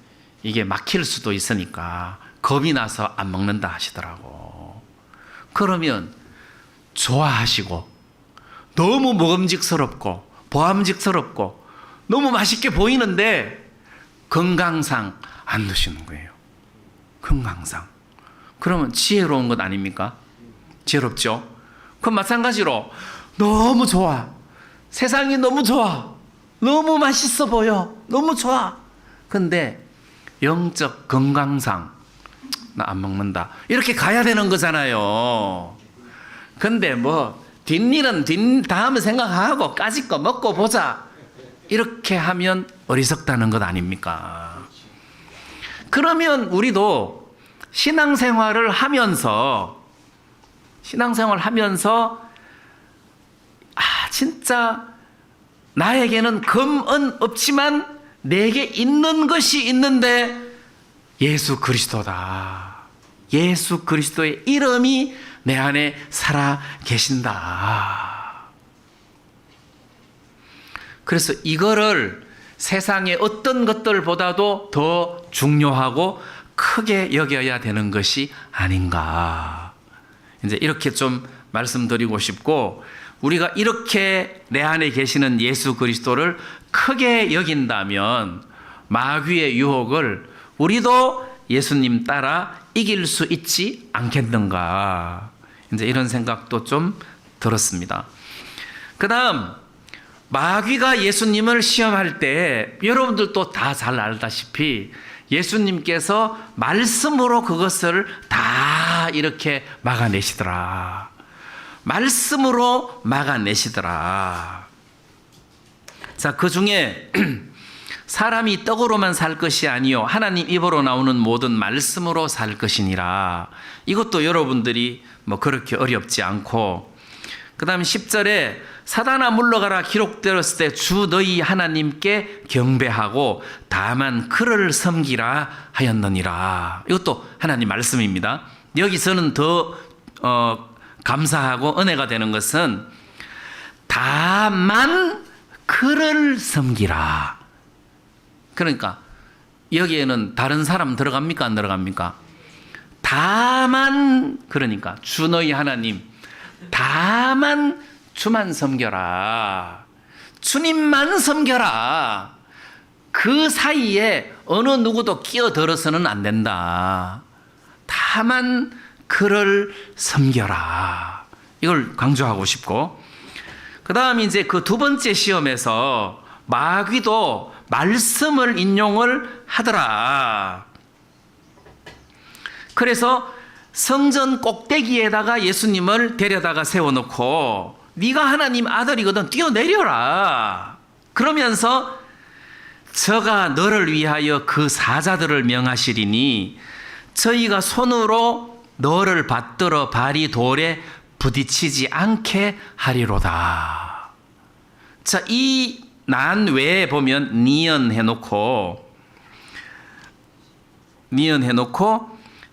이게 막힐 수도 있으니까 겁이 나서 안 먹는다 하시더라고. 그러면 좋아하시고 너무 먹음직스럽고 보암직스럽고 너무 맛있게 보이는데 건강상 안 드시는 거예요. 건강상. 그러면 지혜로운 것 아닙니까? 지혜롭죠? 그럼 마찬가지로 너무 좋아. 세상이 너무 좋아. 너무 맛있어 보여. 너무 좋아. 근데 영적 건강상 나 안 먹는다. 이렇게 가야 되는 거잖아요. 근데 뭐 뒷일은 다음에 생각하고 까짓 거 먹고 보자. 이렇게 하면 어리석다는 것 아닙니까? 그러면 우리도 신앙생활을 하면서 진짜 나에게는 금은 없지만 내게 있는 것이 있는데 예수 그리스도다. 예수 그리스도의 이름이 내 안에 살아 계신다. 그래서 이거를 세상의 어떤 것들보다도 더 중요하고 크게 여겨야 되는 것이 아닌가. 이제 이렇게 좀 말씀드리고 싶고, 우리가 이렇게 내 안에 계시는 예수 그리스도를 크게 여긴다면 마귀의 유혹을 우리도 예수님 따라 이길 수 있지 않겠는가. 이제 이런 생각도 좀 들었습니다. 그 다음 마귀가 예수님을 시험할 때 여러분들도 다 잘 알다시피 예수님께서 말씀으로 그것을 다 이렇게 막아내시더라. 말씀으로 막아내시더라. 자, 그 중에 사람이 떡으로만 살 것이 아니요 하나님 입으로 나오는 모든 말씀으로 살 것이니라. 이것도 여러분들이 뭐 그렇게 어렵지 않고, 그 다음 10절에 사단아 물러가라 기록되었을 때 주 너희 하나님께 경배하고 다만 그를 섬기라 하였느니라. 이것도 하나님 말씀입니다. 여기서는 더 감사하고 은혜가 되는 것은 다만 그를 섬기라. 그러니까 여기에는 다른 사람 들어갑니까 안 들어갑니까? 다만, 그러니까 주 너희 하나님 다만 주만 섬겨라. 주님만 섬겨라. 그 사이에 어느 누구도 끼어들어서는 안 된다. 다만 그를 섬겨라. 이걸 강조하고 싶고, 그 다음 이제 그 두 번째 시험에서 마귀도 말씀을 인용을 하더라. 그래서 성전 꼭대기에다가 예수님을 데려다가 세워놓고 네가 하나님 아들이거든 뛰어내려라. 그러면서 저가 너를 위하여 그 사자들을 명하시리니 저희가 손으로 너를 받들어 발이 돌에 부딪히지 않게 하리로다. 자, 이 난 외에 보면 니언해놓고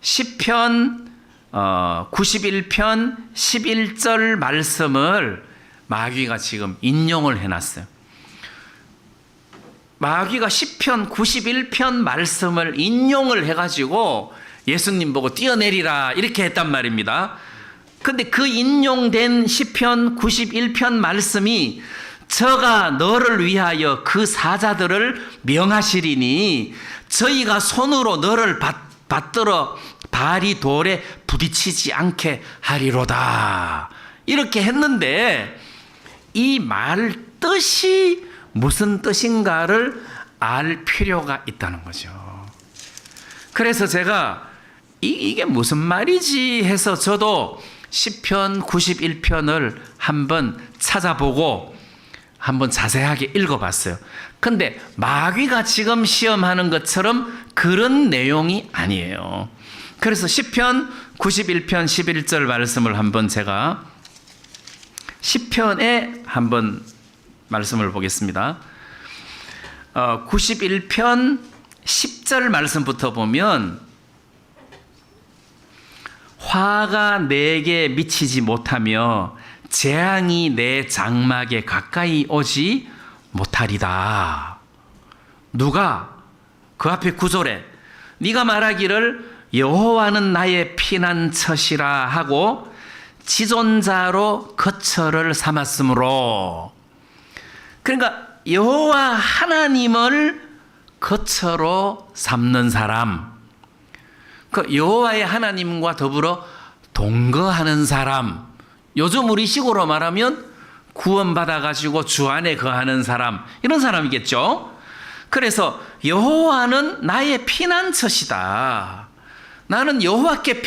시편 91편 11절 말씀을 마귀가 지금 인용을 해놨어요. 마귀가 시편 91편 말씀을 인용을 해가지고 예수님 보고 뛰어내리라 이렇게 했단 말입니다. 근데 그 인용된 시편 91편 말씀이 저가 너를 위하여 그 사자들을 명하시리니 저희가 손으로 너를 받들어 발이 돌에 부딪히지 않게 하리로다. 이렇게 했는데 이 말 뜻이 무슨 뜻인가를 알 필요가 있다는 거죠. 그래서 제가 이게 무슨 말이지 해서 저도 시편 91편을 한번 찾아보고 한번 자세하게 읽어봤어요. 근데 마귀가 지금 시험하는 것처럼 그런 내용이 아니에요. 그래서 시편 91편 11절 말씀을 한번 제가 시편에 한번 말씀을 보겠습니다. 91편 10절 말씀부터 보면 화가 내게 미치지 못하며 재앙이 내 장막에 가까이 오지 못하리다. 누가? 그 앞에 구절에 네가 말하기를 여호와는 나의 피난처시라 하고 지존자로 거처를 삼았으므로. 그러니까 여호와 하나님을 거처로 삼는 사람, 그 여호와의 하나님과 더불어 동거하는 사람, 요즘 우리 식으로 말하면 구원받아가지고 주 안에 거하는 사람, 이런 사람이겠죠. 그래서 여호와는 나의 피난처시다. 나는 여호와께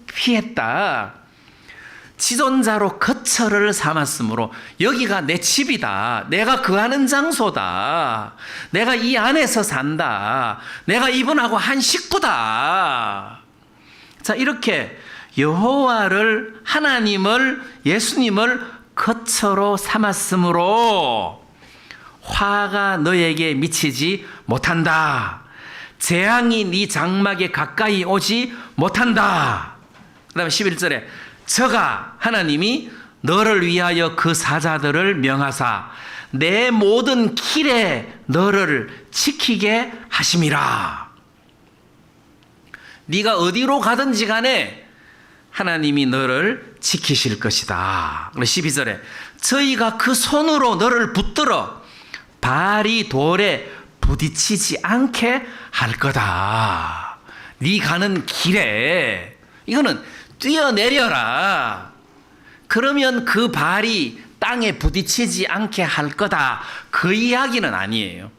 피했다. 지존자로 거처를 삼았으므로 여기가 내 집이다. 내가 거하는 장소다. 내가 이 안에서 산다. 내가 이분하고 한 식구다. 자, 이렇게 여호와를, 하나님을, 예수님을 거처로 삼았으므로 화가 너에게 미치지 못한다. 재앙이 네 장막에 가까이 오지 못한다. 그 다음에 11절에 저가 하나님이 너를 위하여 그 사자들을 명하사 내 모든 길에 너를 지키게 하심이라. 네가 어디로 가든지 간에 하나님이 너를 지키실 것이다. 12절에 저희가 그 손으로 너를 붙들어 발이 돌에 부딪히지 않게 할 거다. 네 가는 길에 이거는 뛰어내려라. 그러면 그 발이 땅에 부딪히지 않게 할 거다. 그 이야기는 아니에요.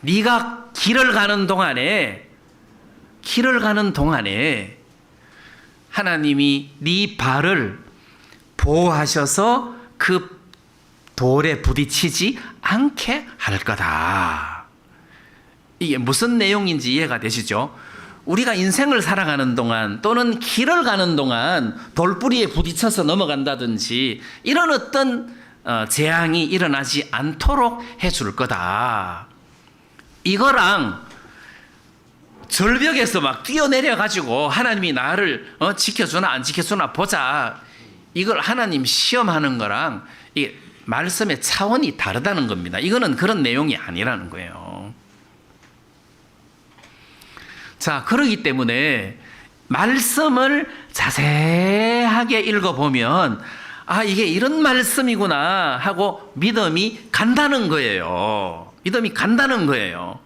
네가 길을 가는 동안에 하나님이 네 발을 보호하셔서 그 돌에 부딪히지 않게 할 거다. 이게 무슨 내용인지 이해가 되시죠? 우리가 인생을 살아가는 동안 또는 길을 가는 동안 돌뿌리에 부딪혀서 넘어간다든지 이런 어떤 재앙이 일어나지 않도록 해줄 거다. 이거랑 절벽에서 막 뛰어내려 가지고 하나님이 나를 지켜주나 안 지켜주나 보자, 이걸 하나님 시험하는 거랑 이게 말씀의 차원이 다르다는 겁니다. 이거는 그런 내용이 아니라는 거예요. 자, 그러기 때문에 말씀을 자세하게 읽어보면 이게 이런 말씀이구나 하고 믿음이 간다는 거예요. 믿음이 간다는 거예요.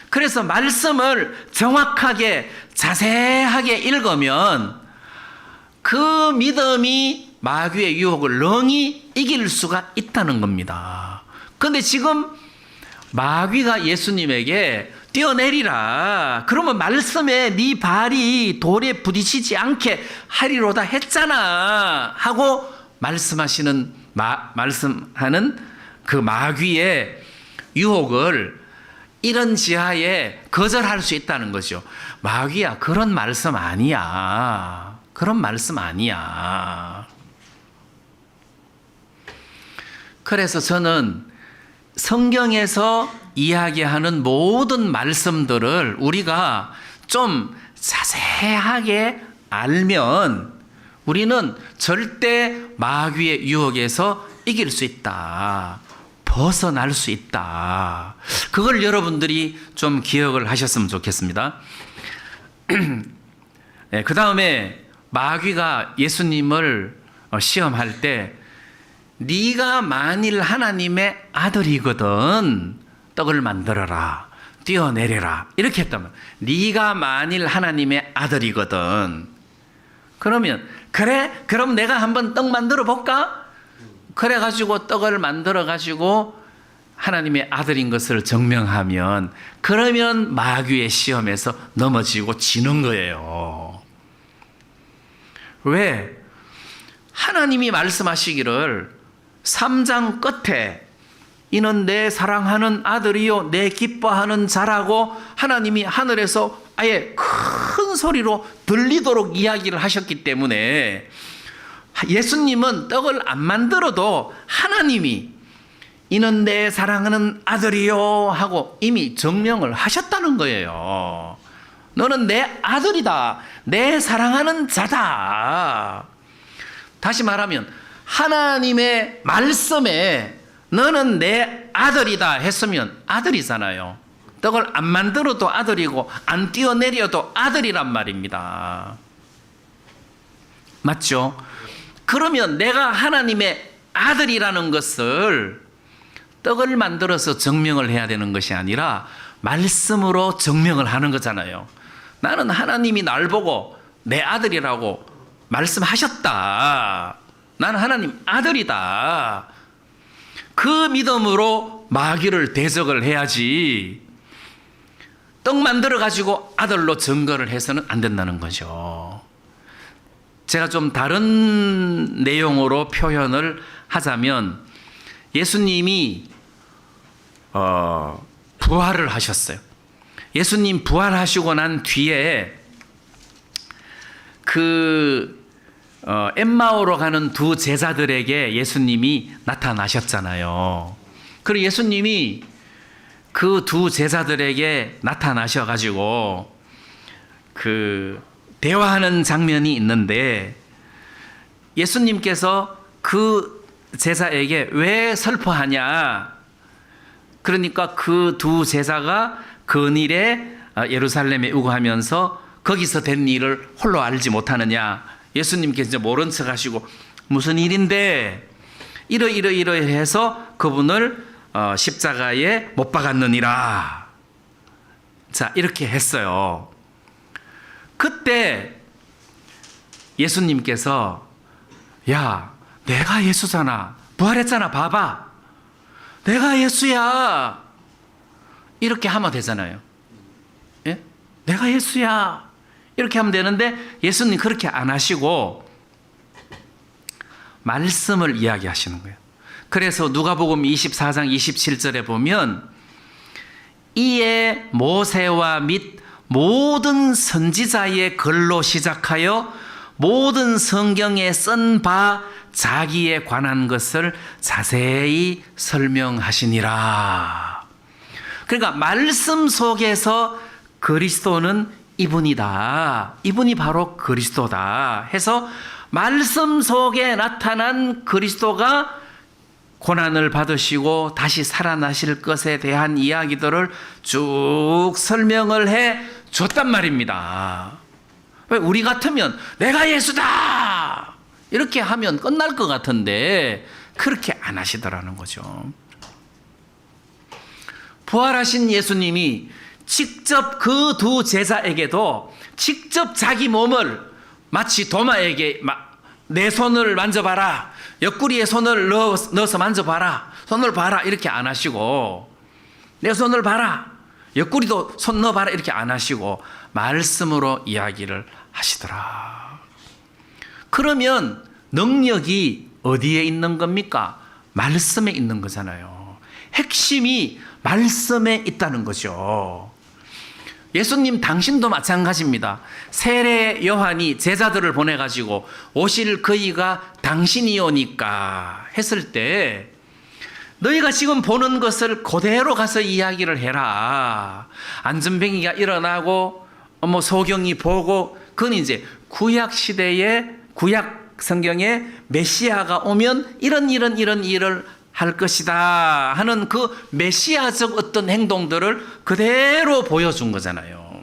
그래서 말씀을 정확하게 자세하게 읽으면 그 믿음이 마귀의 유혹을 능히 이길 수가 있다는 겁니다. 그런데 지금 마귀가 예수님에게 뛰어내리라, 그러면 말씀에 네 발이 돌에 부딪히지 않게 하리로다 했잖아 하고 말씀하는 그 마귀의 유혹을 이런 지하에 거절할 수 있다는 거죠. 마귀야, 그런 말씀 아니야. 그런 말씀 아니야. 그래서 저는 성경에서 이야기하는 모든 말씀들을 우리가 좀 자세하게 알면 우리는 절대 마귀의 유혹에서 이길 수 있다. 벗어날 수 있다. 그걸 여러분들이 좀 기억을 하셨으면 좋겠습니다. 네, 그 다음에 마귀가 예수님을 시험할 때 네가 만일 하나님의 아들이거든 떡을 만들어라, 뛰어내려라, 이렇게 했다면, 네가 만일 하나님의 아들이거든, 그러면 그래? 그럼 내가 한번 떡 만들어 볼까? 그래가지고 떡을 만들어가지고 하나님의 아들인 것을 증명하면, 그러면 마귀의 시험에서 넘어지고 지는 거예요. 왜? 하나님이 말씀하시기를 3장 끝에 이는 내 사랑하는 아들이요 내 기뻐하는 자라고 하나님이 하늘에서 아예 큰 소리로 들리도록 이야기를 하셨기 때문에 예수님은 떡을 안 만들어도 하나님이 이는 내 사랑하는 아들이요 하고 이미 증명을 하셨다는 거예요. 너는 내 아들이다, 내 사랑하는 자다. 다시 말하면 하나님의 말씀에 너는 내 아들이다 했으면 아들이잖아요. 떡을 안 만들어도 아들이고 안 뛰어내려도 아들이란 말입니다. 맞죠? 그러면 내가 하나님의 아들이라는 것을 떡을 만들어서 증명을 해야 되는 것이 아니라 말씀으로 증명을 하는 거잖아요. 나는 하나님이 날 보고 내 아들이라고 말씀하셨다. 나는 하나님 아들이다. 그 믿음으로 마귀를 대적을 해야지, 떡 만들어 가지고 아들로 증거를 해서는 안 된다는 거죠. 제가 좀 다른 내용으로 표현을 하자면 예수님이 부활을 하셨어요. 예수님 부활하시고 난 뒤에 엠마오로 가는 두 제자들에게 예수님이 나타나셨잖아요. 그리고 예수님이 그 두 제자들에게 나타나셔가지고 대화하는 장면이 있는데, 예수님께서 그 제자에게 왜 슬퍼하냐? 그러니까 그 두 제자가 근일에 예루살렘에 우거하면서 거기서 된 일을 홀로 알지 못하느냐? 예수님께서 모른 척 하시고 무슨 일인데 이러해서 그분을 십자가에 못 박았느니라. 자, 이렇게 했어요. 그때 예수님께서 야, 내가 예수잖아. 부활했잖아. 봐봐. 내가 예수야. 이렇게 하면 되잖아요. 예? 내가 예수야. 이렇게 하면 되는데 예수님 그렇게 안 하시고 말씀을 이야기하시는 거예요. 그래서 누가복음 24장 27절에 보면 이에 모세와 및 모든 선지자의 글로 시작하여 모든 성경에 쓴 바 자기에 관한 것을 자세히 설명하시니라. 그러니까 말씀 속에서 그리스도는 이분이다. 이분이 바로 그리스도다 해서 말씀 속에 나타난 그리스도가 고난을 받으시고 다시 살아나실 것에 대한 이야기들을 쭉 설명을 해 줬단 말입니다. 왜 우리 같으면 내가 예수다 이렇게 하면 끝날 것 같은데 그렇게 안 하시더라는 거죠. 부활하신 예수님이 직접 그 두 제자에게도 직접 자기 몸을 마치 도마에게 내 손을 만져봐라, 옆구리에 손을 넣어서 만져봐라, 손을 봐라 이렇게 안 하시고 내 손을 봐라, 옆구리도 손 넣어봐라 이렇게 안 하시고 말씀으로 이야기를 하시더라. 그러면 능력이 어디에 있는 겁니까? 말씀에 있는 거잖아요. 핵심이 말씀에 있다는 거죠. 예수님 당신도 마찬가지입니다. 세례 요한이 제자들을 보내가지고 오실 그이가 당신이오니까 했을 때 너희가 지금 보는 것을 그대로 가서 이야기를 해라. 안전뱅이가 일어나고 뭐 소경이 보고 그건 이제 구약 시대에 구약 성경에 메시아가 오면 이런 일을 할 것이다 하는 그 메시아적 어떤 행동들을 그대로 보여준 거잖아요.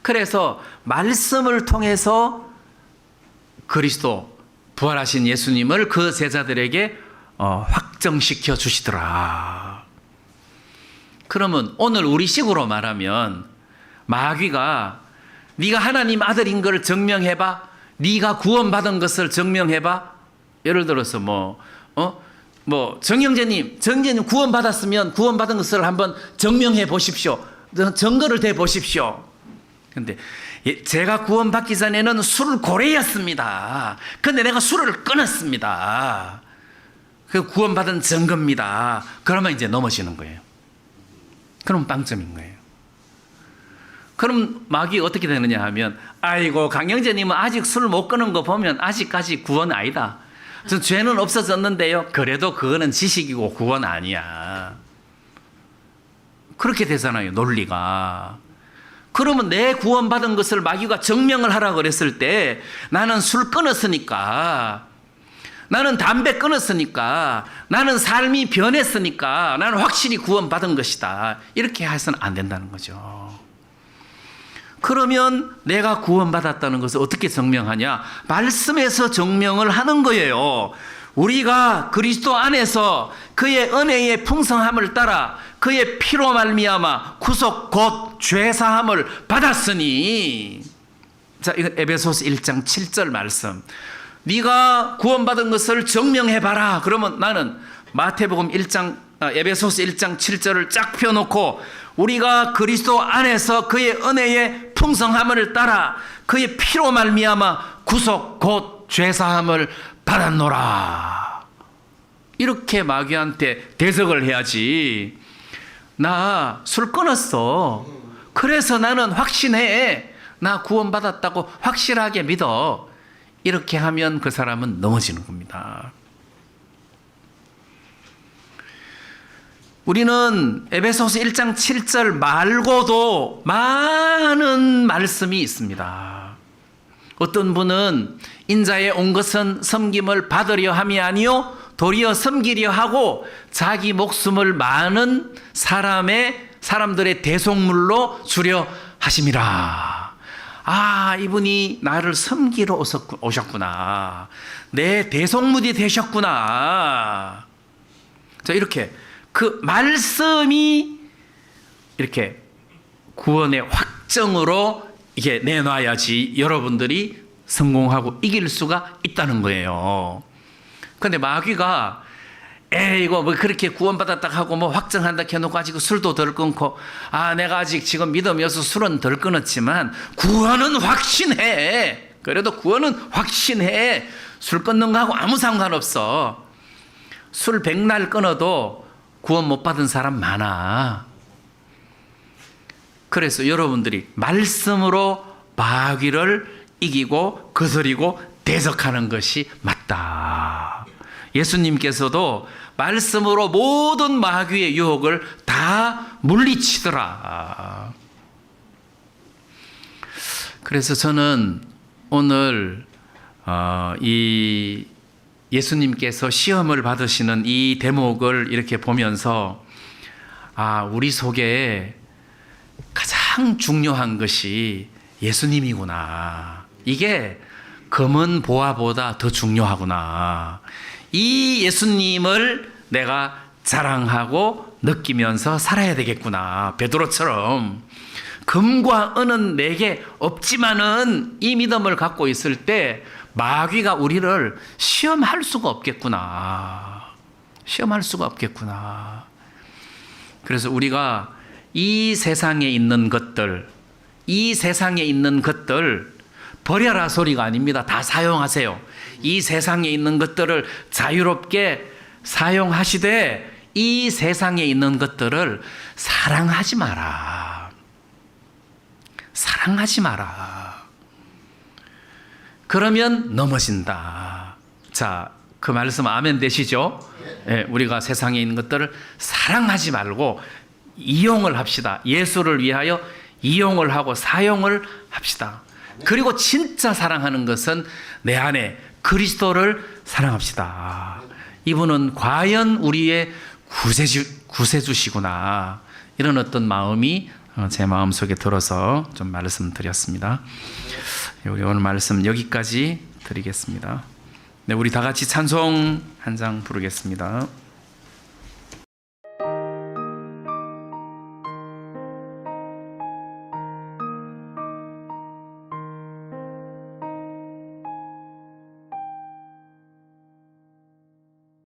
그래서 말씀을 통해서 그리스도 부활하신 예수님을 그 제자들에게 확정시켜 주시더라. 그러면 오늘 우리식으로 말하면 마귀가 네가 하나님 아들인 걸 증명해봐, 네가 구원받은 것을 증명해봐. 예를 들어서 정영재님 구원받았으면 구원받은 것을 한번 증명해 보십시오. 증거를 대 보십시오. 근데 제가 구원받기 전에는 술을 고래였습니다. 근데 내가 술을 끊었습니다. 그 구원받은 증거입니다. 그러면 이제 넘어지는 거예요. 그럼 빵점인 거예요. 그럼 마귀 어떻게 되느냐 하면 아이고 강영재님은 아직 술 못 끊은 거 보면 아직까지 구원 아니다. 전 죄는 없어졌는데요. 그래도 그거는 지식이고 구원 아니야. 그렇게 되잖아요, 논리가. 그러면 내 구원받은 것을 마귀가 증명을 하라고 그랬을 때 나는 술 끊었으니까, 나는 담배 끊었으니까, 나는 삶이 변했으니까 나는 확실히 구원받은 것이다. 이렇게 해서는 안 된다는 거죠. 그러면 내가 구원받았다는 것을 어떻게 증명하냐? 말씀에서 증명을 하는 거예요. 우리가 그리스도 안에서 그의 은혜의 풍성함을 따라 그의 피로 말미암아 구속 곧 죄사함을 받았으니. 자, 이건 에베소서 1장 7절 말씀. 네가 구원받은 것을 증명해봐라. 그러면 나는 마태복음 에베소서 1장 7절을 쫙 펴놓고 우리가 그리스도 안에서 그의 은혜의 풍성함을 따라 그의 피로 말미암아 구속 곧 죄사함을 받았노라. 이렇게 마귀한테 대적을 해야지. 나 술 끊었어. 그래서 나는 확신해. 나 구원받았다고 확실하게 믿어. 이렇게 하면 그 사람은 넘어지는 겁니다. 우리는 에베소서 1장 7절 말고도 많은 말씀이 있습니다. 어떤 분은 인자에 온 것은 섬김을 받으려 함이 아니요 도리어 섬기려 하고 자기 목숨을 많은 사람들의 대속물로 주려 하심이라. 아, 이분이 나를 섬기러 오셨구나. 내 대속물이 되셨구나. 자, 이렇게 그 말씀이 이렇게 구원의 확정으로 이게 내놔야지 여러분들이 성공하고 이길 수가 있다는 거예요. 근데 마귀가 이거 뭐 그렇게 구원받았다 하고 뭐 확정한다 해놓고 아직 술도 덜 끊고 내가 아직 지금 믿음이 없어서 술은 덜 끊었지만 구원은 확신해. 그래도 구원은 확신해. 술 끊는 거하고 아무 상관없어. 술 100날 끊어도 구원 못 받은 사람 많아. 그래서 여러분들이 말씀으로 마귀를 이기고 거스리고 대적하는 것이 맞다. 예수님께서도 말씀으로 모든 마귀의 유혹을 다 물리치더라. 그래서 저는 오늘 이 예수님께서 시험을 받으시는 이 대목을 이렇게 보면서 우리 속에 가장 중요한 것이 예수님이구나. 이게 검은 보화보다 더 중요하구나. 이 예수님을 내가 자랑하고 느끼면서 살아야 되겠구나. 베드로처럼 금과 은은 내게 없지만은 이 믿음을 갖고 있을 때 마귀가 우리를 시험할 수가 없겠구나. 시험할 수가 없겠구나. 그래서 우리가 이 세상에 있는 것들, 버려라 소리가 아닙니다. 다 사용하세요. 이 세상에 있는 것들을 자유롭게 사용하시되 이 세상에 있는 것들을 사랑하지 마라. 사랑하지 마라. 그러면 넘어진다. 자, 그 말씀 아멘 되시죠? 네, 우리가 세상에 있는 것들을 사랑하지 말고 이용을 합시다. 예수를 위하여 이용을 하고 사용을 합시다. 그리고 진짜 사랑하는 것은 내 안에 그리스도를 사랑합시다. 이분은 과연 우리의 구세주시구나. 이런 어떤 마음이 제 마음속에 들어서 좀 말씀드렸습니다. 우리 오늘 말씀 여기까지 드리겠습니다. 네, 우리 다 같이 찬송 한 장 부르겠습니다.